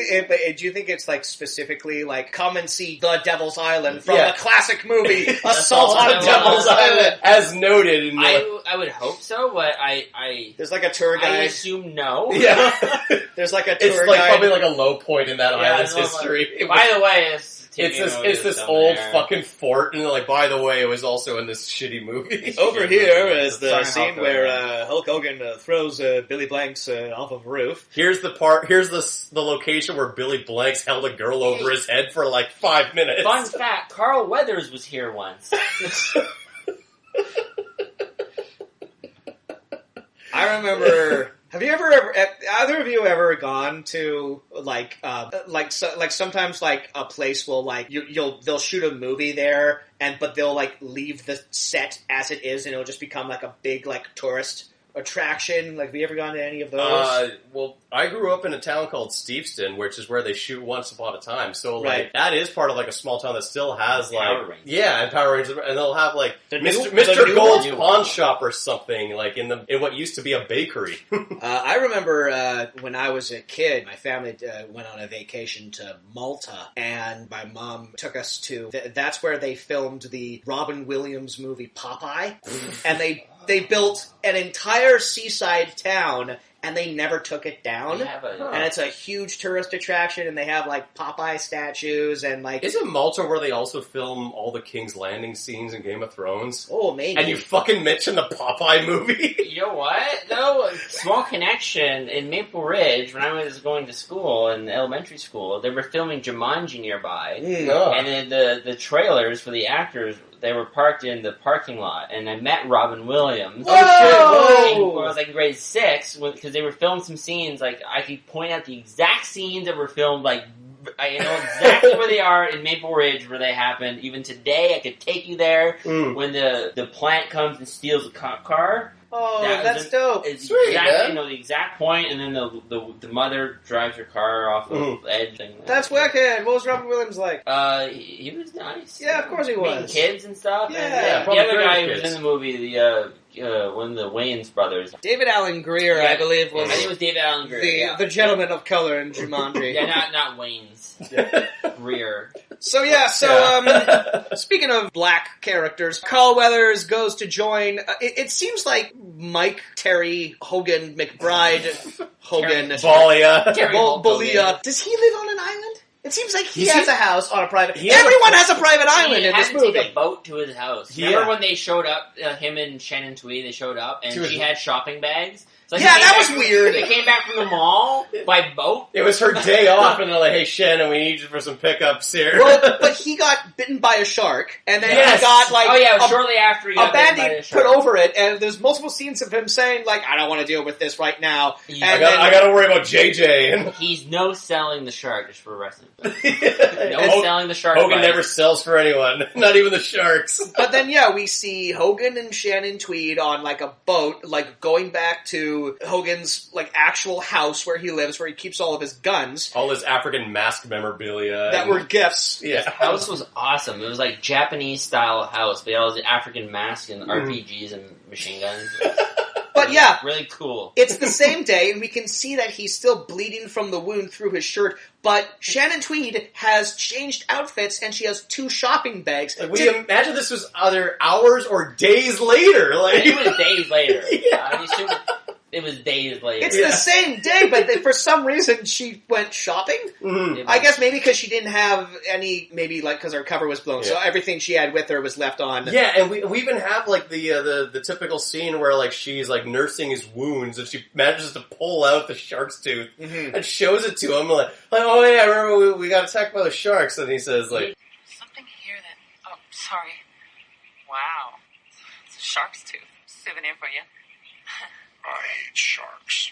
it's like specifically like come and see the Devil's Island from Yeah. the classic movie Assault on Devil's Devil's Island? As noted in I would hope so, but I There's like a tour I guide. assume no. Yeah. There's like a tour It's like guide. probably like a low point in that Yeah, island's I know, history. By the way, It's this old fucking fort, and like, by the way, it was also in this shitty movie. Over here is the Sorry, scene Hulk where Hulk Hogan throws Billy Blanks off of a roof. Here's the part. Here's the location where Billy Blanks held a girl over his head for like 5 minutes. Fun fact: Carl Weathers was here once. I remember. Have you ever either of you ever gone to like sometimes like a place will like they'll shoot a movie there but they'll like leave the set as it is and it'll just become like a big like tourist attraction? Like, have you ever gone to any of those? Well, I grew up in a town called Steveston, which is where they shoot Once Upon a Time. So, like, Right. that is part of, like, a small town that still has, like... Power Rangers. Yeah, and Power Rangers. And they'll have, like, The new Mr. Gold's one? Pawn Shop or something, like, in what used to be a bakery. I remember when I was a kid, my family went on a vacation to Malta, and my mom took us to... that's where they filmed the Robin Williams movie Popeye, and they built an entire seaside town, and they never took it down. And it's a huge tourist attraction, and they have, like, Popeye statues, and, like... Isn't Malta where they also film all the King's Landing scenes in Game of Thrones? Oh, maybe. And you fucking mentioned the Popeye movie? You know what? Though, small connection, in Maple Ridge, when I was going to school, in elementary school, they were filming Jumanji nearby. Oh. And then the trailers for the actors, they were parked in the parking lot, and I met Robin Williams. Whoa! When I was like in grade 6, because they were filming some scenes, like, I could point out the exact scenes that were filmed, like, I know exactly where they are in Maple Ridge, where they happened. Even today, I could take you there when the plant comes and steals a cop car. Oh, that's dope. It's Sweet, exactly, man. you know, the exact point, and then the mother drives her car off the edge. And, That's wicked. What was Robin Williams like? He was nice. Yeah, of course he Meeting was. kids and stuff. Yeah. And, Yeah, the probably other great guy with who was kids. in the movie, the one of the Wayans brothers. David Alan Grier, I believe, was... I think it was David Alan Grier. The gentleman of color in Jumanji. Yeah, not Wayans. Grier. Speaking of black characters, Carl Weathers goes to join... It seems like Mike, Terry, Hogan, McBride, Hogan... Bolia. Does he live on an island? It seems like he has a house on a private... Everyone has a private island in this movie. He had to take a boat to his house. Remember when they showed up, him and Shannon Tweed, they showed up, and she had shopping bags? So that was weird. They came back from the mall by boat. It was her day off, and they're like, "Hey, Shannon, we need you for some pickups here." Well, but he got bitten by a shark, and then he got shortly after he got a Band-Aid put over it, and there's multiple scenes of him saying, like, "I don't want to deal with this right now." I got to worry about JJ. He's no-selling the shark just for wrestling. Selling the shark. Hogan never sells for anyone, not even the sharks. But then, we see Hogan and Shannon Tweed on like a boat, like going back to Hogan's like actual house where he lives, where he keeps all of his guns, all his African mask memorabilia that were gifts. His house was awesome. It was like Japanese style house, but all the African masks and RPGs and machine guns. But really cool. It's the same day, and we can see that he's still bleeding from the wound through his shirt. But Shannon Tweed has changed outfits, and she has 2 shopping bags. Like, we imagine this was either hours or days later. Like, it was days later. It was days later. It's the same day, but for some reason she went shopping. Mm-hmm. I guess maybe because she didn't have any, maybe like because her cover was blown, so everything she had with her was left on. Yeah, and we even have like the typical scene where like she's like nursing his wounds, and she manages to pull out the shark's tooth and shows it to him like oh yeah, I remember we got attacked by the sharks, and he says like something here that sorry. Wow, it's a shark's tooth. Souvenir for you. I hate sharks.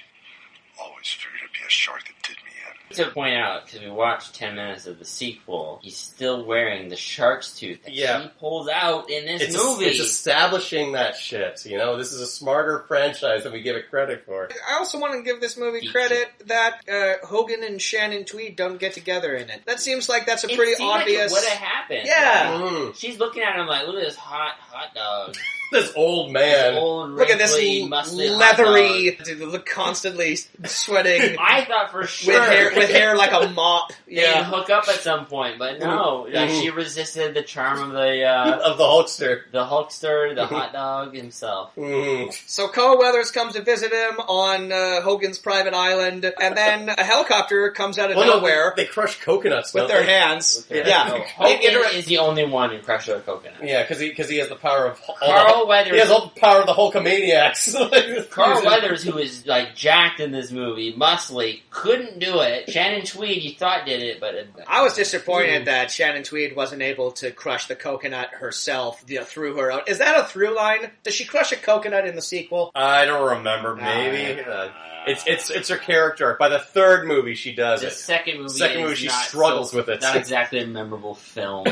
Always figured it'd be a shark that did me in. To point out, because we watched 10 minutes of the sequel, he's still wearing the shark's tooth that she pulls out in this movie. It's establishing that shit, you know? This is a smarter franchise than we give it credit for. I also want to give this movie credit that Hogan and Shannon Tweed don't get together in it. That seems like that's a pretty obvious... Like it would have happened. Yeah. She's looking at him like, look at this hot dog. This old man. Look at this leathery, constantly sweating. I thought for sure. With hair like a mop. They'd hook up at some point, but no. She resisted the charm of the Hulkster. The Hulkster, the hot dog himself. So Carl Weathers comes to visit him on Hogan's private island, and then a helicopter comes out of nowhere. No, they crush coconuts with their hands. Hogan is the only one who crushed a coconut. Yeah, because he has the power of Carl Weathers. He has all the power of the Hulkamaniacs. Carl Weathers, who is like jacked in this movie, muscly, couldn't do it. Shannon Tweed, you thought did it, but I was disappointed that Shannon Tweed wasn't able to crush the coconut herself through her own. Is that a through line? Does she crush a coconut in the sequel? I don't remember. Maybe it's her character. By the third movie, she does it. The second movie, she struggles with it. Not exactly a memorable film.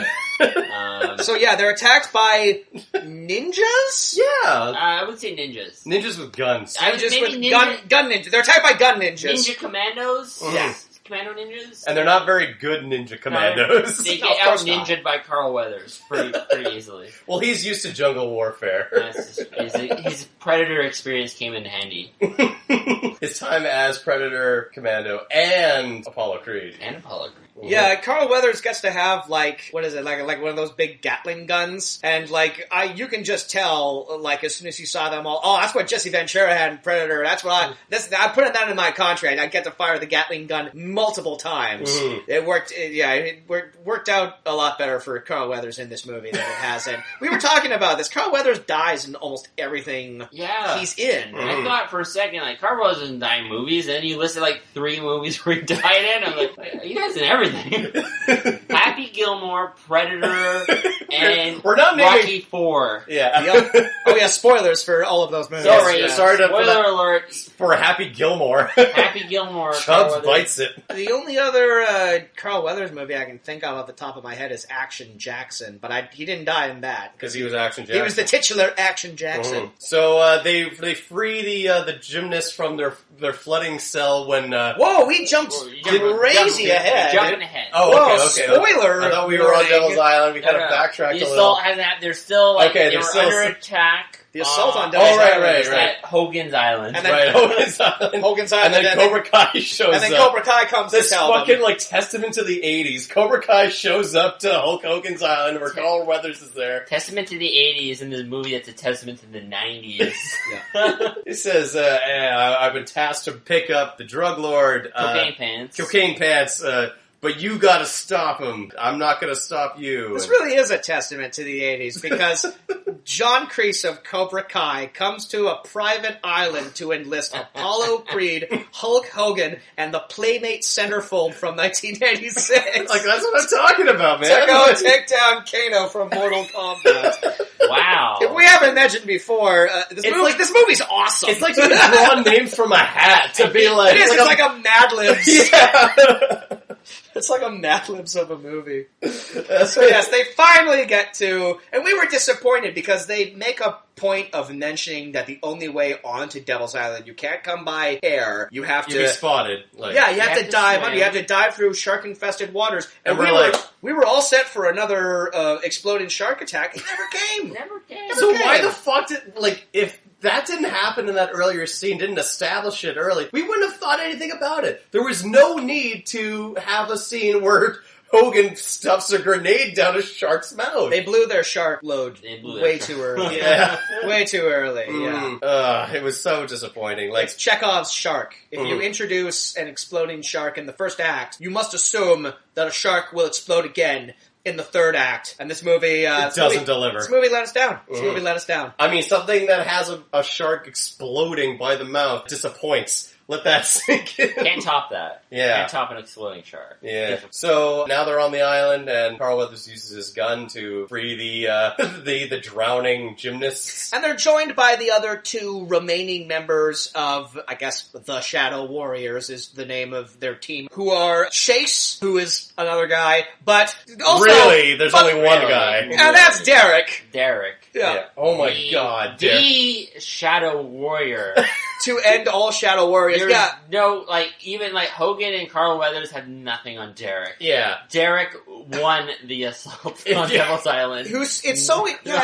So they're attacked by ninjas? Yeah. I would say ninjas. Ninjas with guns. Ninjas with gun ninjas. They're attacked by gun ninjas. Ninja commandos? Yeah. Commando ninjas? And they're not very good ninja commandos. They get out-ninja'd by Carl Weathers pretty easily. Well, he's used to jungle warfare. His Predator experience came in handy. His time as Predator, Commando, and Apollo Creed. Yeah, Carl Weathers gets to have like one of those big Gatling guns, and you can just tell as soon as you saw them all. Oh, that's what Jesse Ventura had in Predator. That's what I put that in my contract. I get to fire the Gatling gun multiple times. It worked. It worked out a lot better for Carl Weathers in this movie than it has. And we were talking about this. Carl Weathers dies in almost everything he's in. I thought for a second Carl Weathers doesn't die in movies, and then you listed 3 movies where he died in. I'm like, you guys in everything. Happy Gilmore, Predator, and we're not Rocky 4. Yeah. Oh yeah, spoilers for all of those movies. Sorry to spoiler alert for Happy Gilmore. Happy Gilmore. Chubbs bites it. The only other Carl Weathers movie I can think of off the top of my head is Action Jackson, but he didn't die in that because he was Action Jackson. He was the titular Action Jackson. So they free the gymnasts from their flooding cell when. Whoa, we jumped crazy ahead. jumping ahead. Oh, Whoa, okay. spoiler I thought we were on Devil's Island. We kind of backtracked The a little. assault hasn't happened. They're still like Okay, they they're were still under attack. The assault on Devil's Island is right. At Hogan's Island. And then Right, Hogan's Island. Hogan's Island, And then Cobra Kai shows up. And then Cobra Kai comes This to tell fucking, them. like, testament to the 80s. Cobra Kai shows up to Hulk Hogan's Island where Carl Weathers is there. Testament to the 80s in this movie that's a testament to the 90s. It says, I've been tasked to pick up the drug lord. Cocaine pants. But you gotta stop him. I'm not gonna stop you. This really is a testament to the 80s because John Kreese of Cobra Kai comes to a private island to enlist Apollo Creed, Hulk Hogan, and the Playmate centerfold from 1986. Like, that's what I'm talking about, man. To go take down Kano from Mortal Kombat. Wow. If we haven't mentioned before, this movie's awesome. It's like you draw names from a hat to be like... It is, it's like a Mad Libs. Yeah. It's like a Mad Libs of a movie. So yes, they finally get to, and we were disappointed because they make a point of mentioning that the only way onto Devil's Island, you can't come by air. You have to be spotted. Like, you have to dive swim. under. You have to dive through shark-infested waters. And we're we were all set for another exploding shark attack. It never came. So why the fuck did, like, if that didn't happen in that earlier scene, didn't establish it early, we wouldn't have thought anything about it. There was no need to have a scene where Hogan stuffs a grenade down a shark's mouth. They blew their shark load way too early. Yeah. Way too early, yeah. It was so disappointing. Like, it's Chekhov's shark. If you introduce an exploding shark in the first act, you must assume that a shark will explode again in the third act. And this movie... doesn't deliver. This movie let us down. This movie let us down. I mean, something that has a shark exploding by the mouth disappoints. Let that sink in. Can't top that. Yeah. Can't top an exploding shark. Yeah. So now they're on the island, and Carl Weathers uses his gun to free the drowning gymnasts. And they're joined by the other two remaining members of, I guess, the Shadow Warriors is the name of their team, who are Chase, who is another guy, but also... Really? There's only one guy. And that's Derek. Yeah. Oh my god, Derek. The Shadow Warrior. To end all Shadow Warriors. There's no, even Hogan and Carl Weathers had nothing on Derek. Yeah. Derek won the assault on Devil's Island. No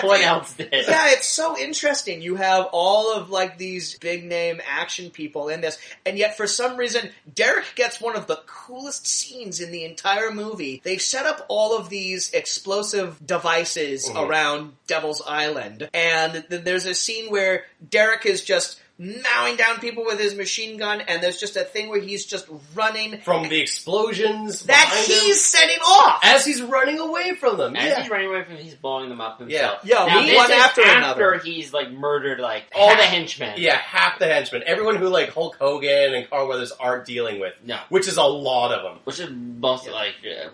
one else did. Yeah, it's so interesting. You have all of, these big-name action people in this, and yet for some reason, Derek gets one of the coolest scenes in the entire movie. They set up all of these explosive devices around Devil's Island, and there's a scene where Derek is just mowing down people with his machine gun, and there's just a thing where he's just running from the explosions that he's setting off as he's running away from them. As he's running away from them, he's blowing them up himself. Yeah, now, one after another. After he's murdered all the henchmen. Yeah, half the henchmen. Everyone who Hulk Hogan and Carl Weathers aren't dealing with. No, which is a lot of them. Which is mostly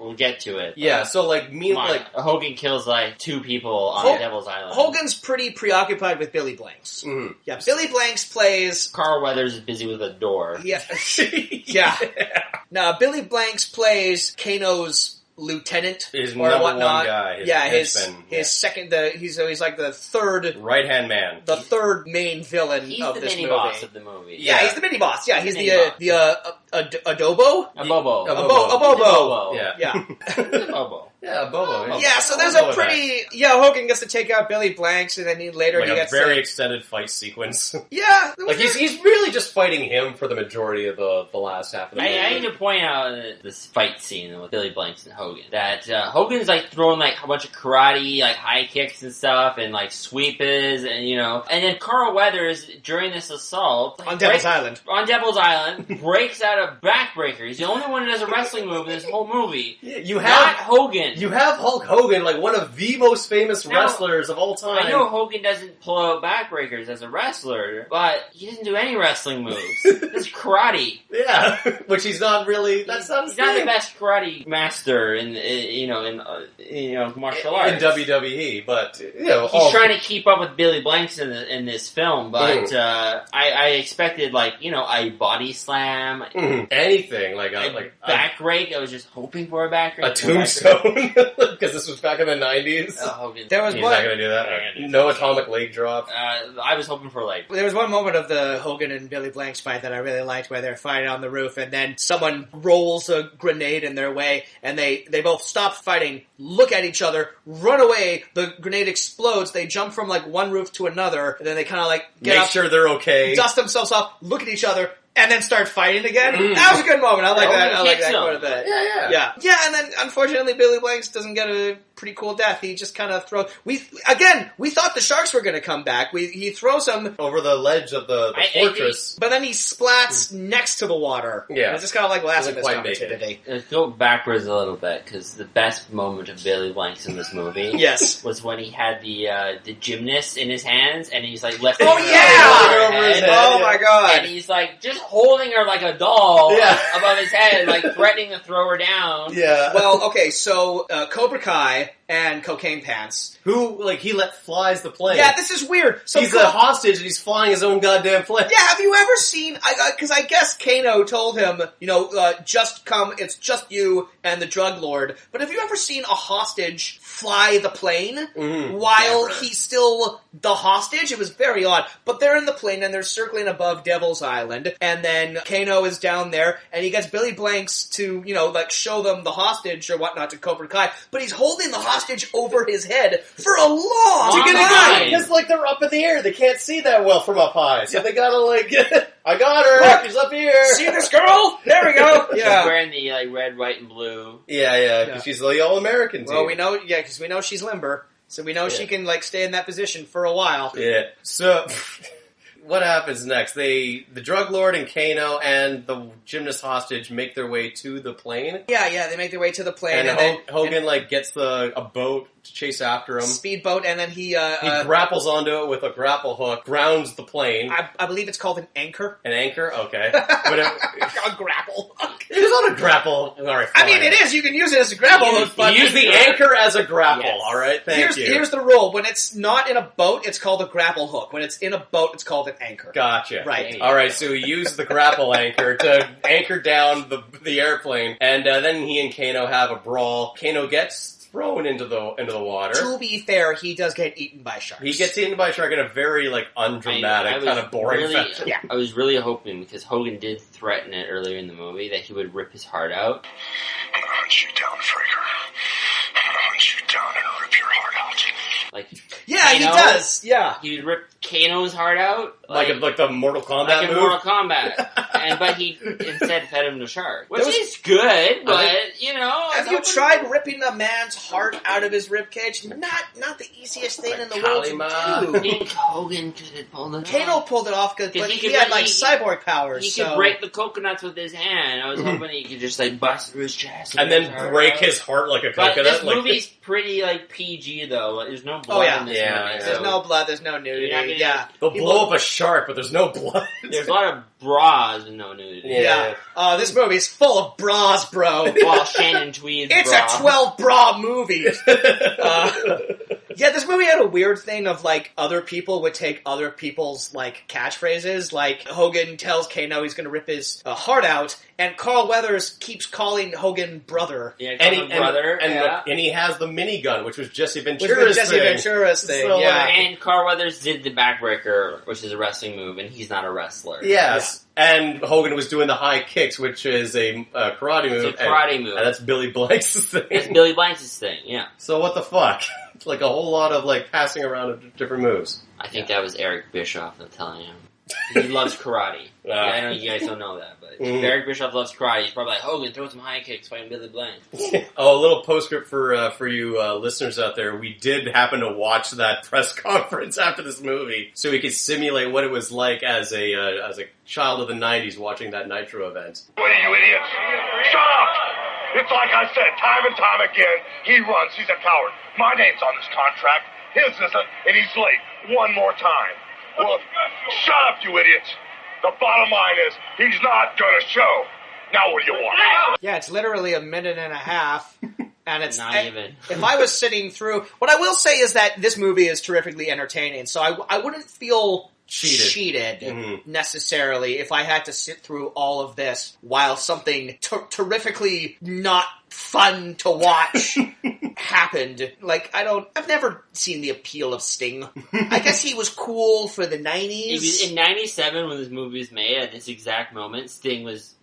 we'll get to it. Yeah, so Hogan kills 2 people on Devil's Island. Hogan's pretty preoccupied with Billy Blanks. Mm-hmm. Yeah, Billy Blanks plays... Carl Weathers is busy with a door. Yeah. Yeah. Now, Billy Blanks plays Kano's lieutenant his or number whatnot. One guy. His second. He's like the third right hand man. The third main villain of this movie. He's the mini boss of the movie. Yeah, he's the mini boss. Yeah, he's the adobo. A bobo. A bobo. Yeah. A bobo. Yeah, Bobo. Yeah, so there's a pretty... Yeah, Hogan gets to take out Billy Blanks, and then later he gets... a very extended fight sequence. Yeah. He's really just fighting him for the majority of the last half of the movie. I need to point out this fight scene with Billy Blanks and Hogan. That Hogan's throwing a bunch of karate, high kicks and stuff, and sweepers, and And then Carl Weathers, during this assault... On Devil's Island, breaks out a backbreaker. He's the only one who does a wrestling move in this whole movie. Yeah, you have... Not Hogan. You have Hulk Hogan, one of the most famous wrestlers of all time. I know Hogan doesn't pull out backbreakers as a wrestler, but he doesn't do any wrestling moves. It's karate. Yeah, which he's not really. He's not the best karate master in martial arts in WWE, but he's trying to keep up with Billy Blanks in this film. But I expected a body slam, anything like back rake. I was just hoping for a back rake. A tombstone. Because this was back in the 90s. Hogan. There was He's one. not going to do that? No atomic leg drop? I was hoping for like... There was one moment of the Hogan and Billy Blanks fight that I really liked where they're fighting on the roof and then someone rolls a grenade in their way and they both stop fighting, look at each other, run away, the grenade explodes, they jump from like one roof to another, and then they kind of like get Make up, sure they're okay. dust themselves off, look at each other, and then start fighting again. That was a good moment. I like that. I like that quite a bit. Yeah. And then unfortunately, Billy Blanks doesn't get a pretty cool death. He just kind of throws. We thought the sharks were going to come back. He throws them over the ledge of the fortress, but then he splats next to the water. Yeah, and it's just kind of like lasting this opportunity. Let's go backwards a little bit because the best moment of Billy Blanks in this movie, was when he had the gymnast in his hands and he's like left. Oh yeah! Oh my god! And he's like just holding her like a doll above his head, like threatening to throw her down. Yeah. Well, okay, so Cobra Kai and Cocaine Pants. Who, like, he let flies the plane. Yeah, this is weird. So he's a hostage and he's flying his own goddamn plane. Yeah, have you ever seen, because I guess Kano told him, just come, it's just you and the drug lord, but have you ever seen a hostage fly the plane while he's still the hostage? It was very odd. But they're in the plane and they're circling above Devil's Island, and then Kano is down there, and he gets Billy Blanks to, show them the hostage or whatnot to Cobra Kai, but he's holding the hostage over his head for a long time. Because, they're up in the air. They can't see that well from up high. So they gotta, I got her. Look, she's up here. See this girl? There we go. Yeah. She's wearing the, red, white, and blue. Yeah. She's the all-American team. Well, we know, because we know she's limber. So we know she can, stay in that position for a while. Yeah. So... What happens next? The drug lord and Kano and the gymnast hostage make their way to the plane. Yeah, they make their way to the plane. And then Hogan gets a boat to chase after him. Speedboat, and then he grapples onto it with a grapple hook, grounds the plane. I believe it's called an anchor. An anchor? Okay. But a grapple hook. It is not a grapple. All right, fine. I mean, it is. You can use it as a grapple hook. But use the anchor as a grapple, yes. All right? Thank you. Here's the rule. When it's not in a boat, it's called a grapple hook. When it's in a boat, it's called an anchor. Gotcha. Right. All right, so he used the grapple anchor to anchor down the airplane, and then he and Kano have a brawl. Kano gets thrown into the water. To be fair, he does get eaten by sharks. He gets eaten by a shark in a very undramatic, kind of boring fashion. Yeah. I was really hoping, because Hogan did threaten it earlier in the movie, that he would rip his heart out. I'm gonna hunt you down, Fraker. I'm gonna hunt you down and rip your heart out. Yeah, he does. Yeah, he would rip Kano's heart out, like the Mortal Kombat move. Mortal Kombat, but he instead fed him to shark, which is good. But have you tried ripping a man's heart out of his ribcage? Not the easiest thing in the world to do. I think Hogan could have pulled it off. Kano pulled it off because he had cyborg powers. He could break the coconuts with his hand. I was hoping he could just bust through his chest and then break his heart like a coconut. But this movie's pretty PG though. There's no blood in this movie. There's no blood. There's no nudity. They'll blow up a shark, but there's no blood. There's a lot of bras and no nudity. Yeah. This movie's full of bras, bro. Well, Shannon Tweed. It's a 12-bra movie. This movie had a weird thing of other people would take other people's catchphrases. Like Hogan tells Kano he's going to rip his heart out, and Carl Weathers keeps calling Hogan brother. Yeah, brother. And he has the minigun, which was Jesse Ventura's thing. So, and Carl Weathers did the backbreaker, which is a wrestling move, and he's not a wrestler. Yes. Yeah. And Hogan was doing the high kicks, which is a karate move. It's a karate move. And that's Billy Blanks' thing. It's Billy Blanks' thing, yeah. So what the fuck? It's a whole lot of passing around of different moves. I think that was Eric Bischoff, I'm telling you. He loves karate. I know you guys don't know that, but if Eric Bischoff loves karate, he's probably like, Hogan, throw some high kicks, fighting Billy Blanks. A little postscript for you listeners out there. We did happen to watch that press conference after this movie, so we could simulate what it was like as a child of the 90s watching that Nitro event. What are you idiots? Shut up! It's like I said, time and time again, he runs, he's a coward. My name's on this contract, his isn't, and he's late. One more time. Well, shut up, you idiots. The bottom line is, he's not gonna show. Now what do you want? Yeah, it's literally a minute and a half. And it's not even. If I was sitting through... What I will say is that this movie is terrifically entertaining, so I wouldn't feel cheated necessarily if I had to sit through all of this while something terrifically not fun to watch happened. Like, I've never seen the appeal of Sting. I guess he was cool for the 90s. In 97, when this movie was made, at this exact moment, Sting was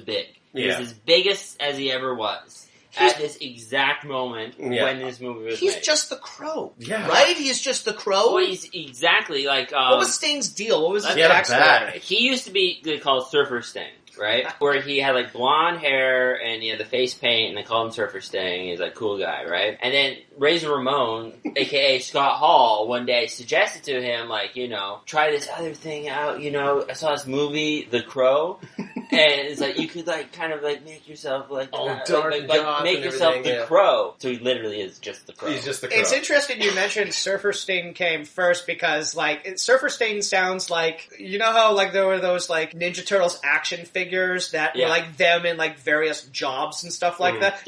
big. He was as big as he ever was. At this exact moment when this movie was made. He's just the Crow. Yeah. Right? He's just the Crow? Well, he's exactly like... what was Sting's deal? What was his backstory? He used to be called Surfer Sting, right? Where he had like blonde hair and he had the face paint and they called him Surfer Sting. He's like cool guy, right? And then Razor Ramon, aka Scott Hall, one day suggested to him, like, you know, try this other thing out, you know, I saw this movie, The Crow, and it's like, you could like kind of like make yourself like, make yourself the Crow. So he literally is just the Crow. He's just the Crow. It's interesting you mentioned Surfer Sting came first because like, Surfer Sting sounds like, you know how like there were those like Ninja Turtles action figures that were like them in like various jobs and stuff like that?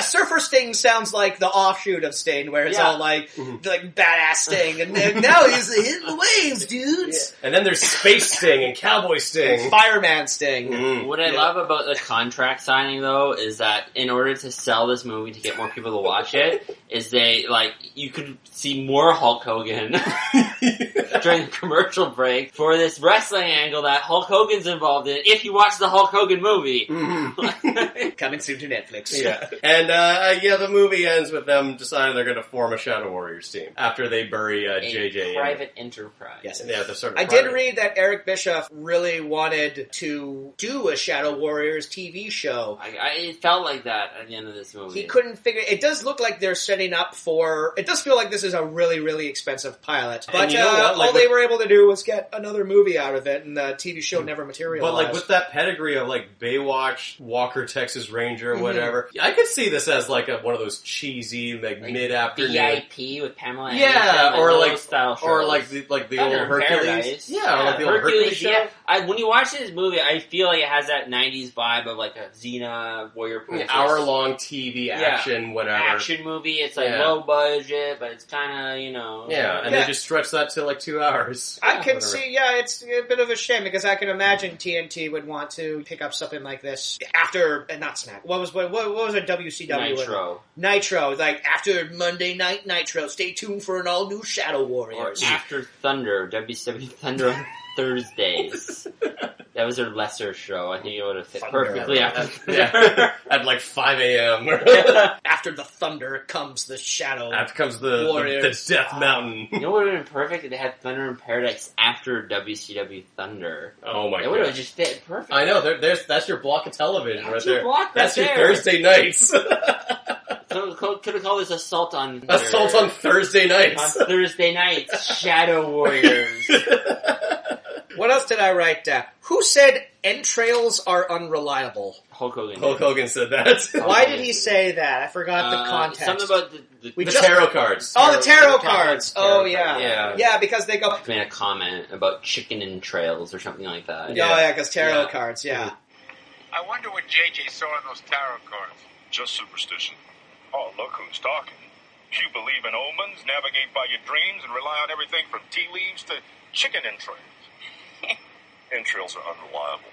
Surfer Sting sounds like the offshoot of Sting, where it's all like badass Sting, and now he's hitting the waves, dudes. And then there's Space Sting and Cowboy Sting, and Fireman Sting. What I love about the contract signing though is that in order to sell this movie to get more people to watch it, is they like you could see more Hulk Hogan during the commercial break for this wrestling angle that Hulk Hogan's involved in. If you watch the Hulk Hogan movie, coming soon to Netflix. And the movie ends with them deciding they're going to form a Shadow Warriors team after they bury JJ. Private enterprise. Yes, they're sort of I did read that Eric Bischoff really wanted to do a Shadow Warriors TV show. It felt like that at the end of this movie. He couldn't figure. It does look like they're setting up for. It does feel like this is a really, really expensive pilot. But you know what? Like, all they were able to do was get another movie out of it, and the TV show never materialized. But like with that pedigree of like Baywatch, Walker, Texas Ranger, whatever, I could see this as like one of those cheesy like mid-afternoon VIP with Pamela Anderson, or like style shows. or like the old Hercules, or like the old Hercules show. Yeah, when you watch this movie, I feel like it has that '90s vibe of like a Xena Warrior Princess, hour-long TV action, whatever action movie. It's like low budget, but it's kind of and they just stretch that to like 2 hours. I can see, it's a bit of a shame because I can imagine TNT would want to pick up something like this after, not Smack. What was a WCW? Nitro, like after Monday Night Nitro. Stay tuned for an all new Shadow Warriors. Or after Thunder, WCW Thunder on Thursdays. That was their lesser show. I think it would have fit perfectly after at like 5 a.m. After the Thunder comes the Shadow. After comes the Death Mountain. You know what would have been perfect if they had Thunder in Paradise after WCW Thunder. Oh my god! It would have just fit perfect. I know. That's your block of television right there. That's your Thursday nights. Could have called this Assault on Thursday nights. On Thursday nights, Shadow Warriors. What else did I write down? Who said entrails are unreliable? Hulk Hogan. Hulk Hogan said that. Why did he say that? I forgot the context. Something about the tarot cards. Oh, the tarot cards. Oh, yeah. Yeah, because they go... He made a comment about chicken entrails or something like that. Oh, yeah, because tarot cards, yeah. I wonder what JJ saw in those tarot cards. Just superstition. Oh, look who's talking. You believe in omens, navigate by your dreams, and rely on everything from tea leaves to chicken entrails. Entrails are unreliable.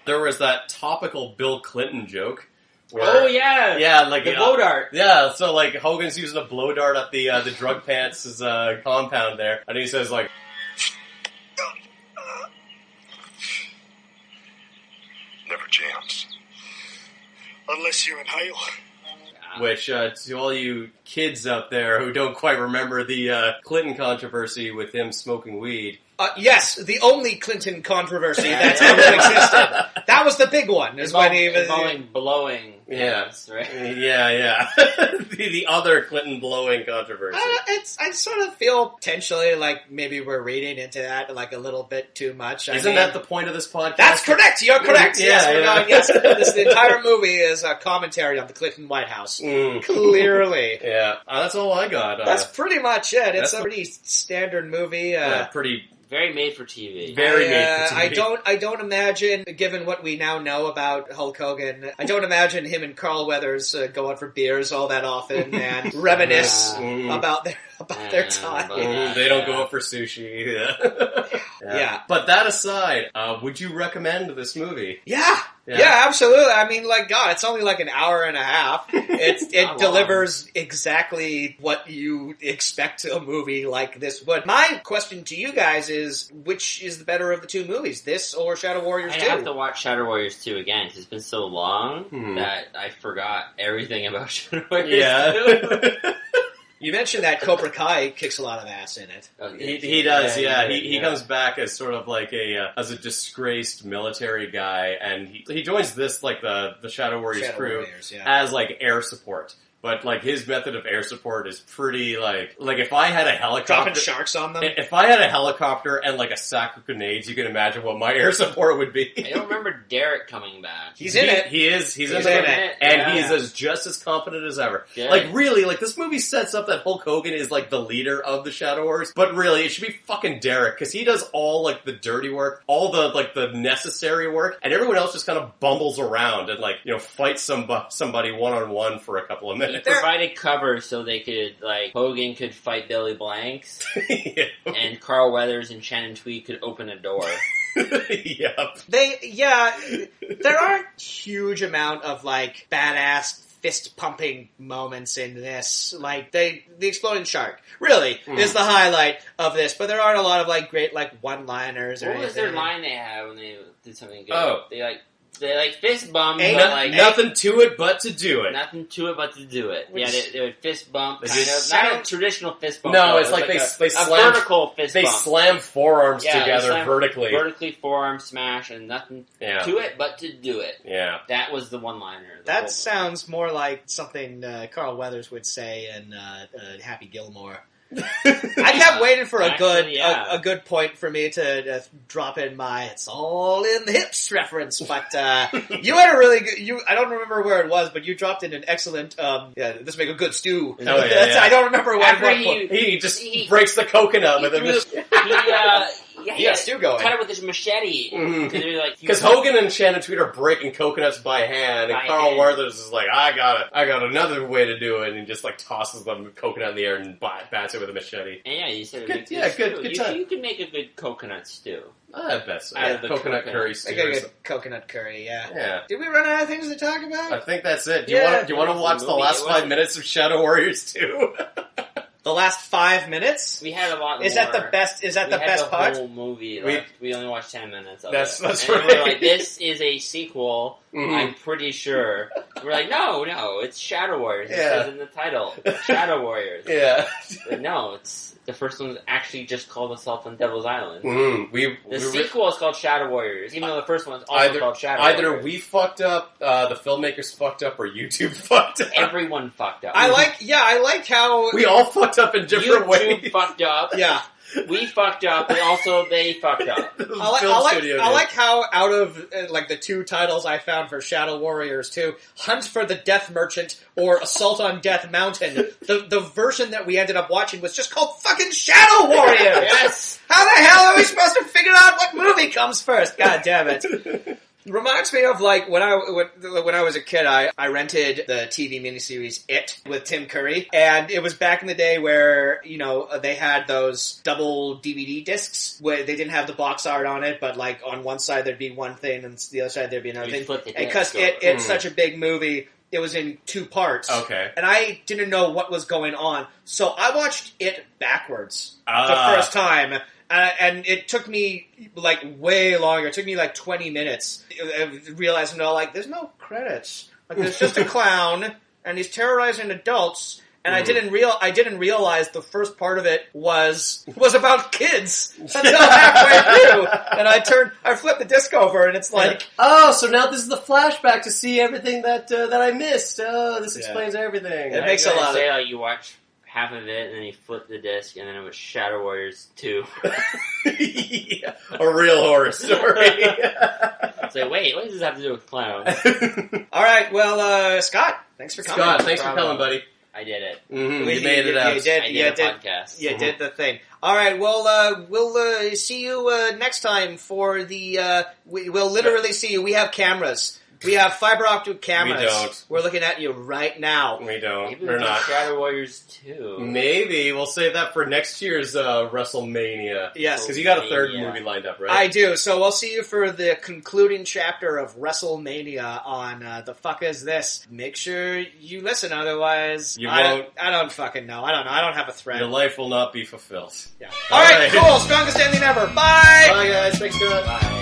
There was that topical Bill Clinton joke. Yeah, like the blow dart. Yeah, so like Hogan's using a blow dart at the drug pants' compound there, and he says like, never jams. Unless you inhale. Which, to all you kids out there who don't quite remember the Clinton controversy with him smoking weed. Yes, the only Clinton controversy that's ever existed. That was the big one. Is when he was blowing. Yes, right. Yeah. the other Clinton blowing controversy. I sort of feel potentially like maybe we're reading into that like a little bit too much. Isn't that the point of this podcast? That's correct. You're correct. This entire movie is a commentary on the Clinton White House. Clearly. Yeah. That's all I got. That's pretty much it. It's a pretty standard movie. Very made for TV. Very made for TV. I don't imagine, given what we now know about Hulk Hogan, I don't imagine him and Carl Weathers go out for beers all that often and reminisce about their time. They don't go out for sushi. Yeah. But that aside, would you recommend this movie? Yeah, absolutely. I mean, like, God, it's only like an hour and a half. It delivers exactly what you expect a movie like this would. My question to you guys is, which is the better of the two movies, this or Shadow Warriors 2? I have to watch Shadow Warriors 2 again, because it's been so long that I forgot everything about Shadow Warriors 2. You mentioned that Cobra Kai kicks a lot of ass in it. He does, yeah. He comes back as sort of like as a disgraced military guy, and he joins this, like, the Shadow Warriors crew as, like, air support. But, like, his method of air support is pretty, like if I had a helicopter... Dropping sharks on them? If I had a helicopter and, like, a sack of grenades, you can imagine what my air support would be. I don't remember Derek coming back. He's in it. He's in it. And he's as just as competent as ever. Good. Like, really, like, this movie sets up that Hulk Hogan is, like, the leader of the Shadow Warriors. But really, it should be fucking Derek, because he does all, like, the dirty work, all the, like, the necessary work, and everyone else just kind of bumbles around and, like, you know, fights somebody one-on-one for a couple of minutes. He provided cover so they could, like, Hogan could fight Billy Blanks, and Carl Weathers and Shannon Tweed could open a door. Yep. There aren't huge amount of, like, badass fist-pumping moments in this. Like, the exploding shark, really, is the highlight of this, but there aren't a lot of, like, great, like, one-liners or anything. What was their line they had when they did something good? They fist bump. Nothing to it but to do it. Nothing to it but to do it. They would fist bump, not a traditional fist bump. No, it's like they slam, a vertical fist bump. They slam forearms together vertically. Vertically forearm smash, and nothing to it but to do it. Yeah. That was the one-liner. That sounds more like something Carl Weathers would say in Happy Gilmore. I kept waiting for a good point for me to drop in my "it's all in the hips" reference, but you had a really good. I don't remember where it was, but you dropped in an excellent. This make a good stew. I don't remember what point. He just breaks the coconut with him. Stew going. Cut it with his machete. Because Hogan and Shannon Tweed are breaking coconuts by hand, and Carl Weathers is like, I got another way to do it, and he just, like, tosses the coconut in the air and bats it with a machete. And you said good time. You can make a good coconut stew. I bet so. Coconut curry stew. I got a good coconut curry, yeah. Did we run out of things to talk about? I think that's it. Do you want to watch the last 5 minutes of Shadow Warriors 2? The last 5 minutes? We had a lot more. Is that the best? Is that the best part? Whole movie. We only watched 10 minutes of it. That's and right. We're like, this is a sequel. I'm pretty sure. We're like, no, it's Shadow Warriors. It says in the title, Shadow Warriors. Yeah. But no, it's the first one's actually just called Assault on Devil's Island. The sequel is called Shadow Warriors, even though the first one's also called Shadow Warriors. Either we fucked up, the filmmakers fucked up, or YouTube fucked up. Everyone fucked up. I like how we all fucked up in different ways. YouTube fucked up. Yeah. We fucked up, but also they fucked up. I like how out of like the two titles I found for Shadow Warriors 2, Hunt for the Death Merchant or Assault on Death Mountain, the version that we ended up watching was just called fucking Shadow Warriors! Yes! How the hell are we supposed to figure out what movie comes first? God damn it. Reminds me of like when I was a kid, I rented the TV miniseries It with Tim Curry, and it was back in the day where they had those double DVD discs where they didn't have the box art on it, but like on one side there'd be one thing and the other side there'd be another thing. Because it's such a big movie, it was in 2 parts. Okay. And I didn't know what was going on, so I watched it backwards the first time. And it took me, like, way longer. It took me, like, 20 minutes. Realizing, there's no credits. Like, there's just a clown, and he's terrorizing adults. And I didn't realize the first part of it was about kids until halfway through. And I flipped the disc over, and it's like, oh, so now this is the flashback to see everything that I missed. Oh, this explains everything. It makes a lot of sense. You watch half of it, and then he flipped the disc, and then it was Shadow Warriors 2. Yeah, a real horror story. So wait, what does this have to do with clowns? All right, well, Scott, thanks for coming. Scott, thanks for coming, buddy. I did it. You made it out. You did. I did a podcast. You did the thing. All right. Well, we'll see you next time for the. We'll literally see you. We have cameras. We have fiber optic cameras. We don't. We're looking at you right now. We don't. Maybe We're we not. Shadow Warriors 2. Maybe. We'll save that for next year's WrestleMania. Yes. Because you got a third movie lined up, right? I do. So we'll see you for the concluding chapter of WrestleMania on The Fuck Is This. Make sure you listen, otherwise You I won't. I don't fucking know. I don't know. I don't have a thread. Your life will not be fulfilled. Yeah. All right, cool. Strongest ending ever. Bye! Bye, guys. Thanks, guys. Bye.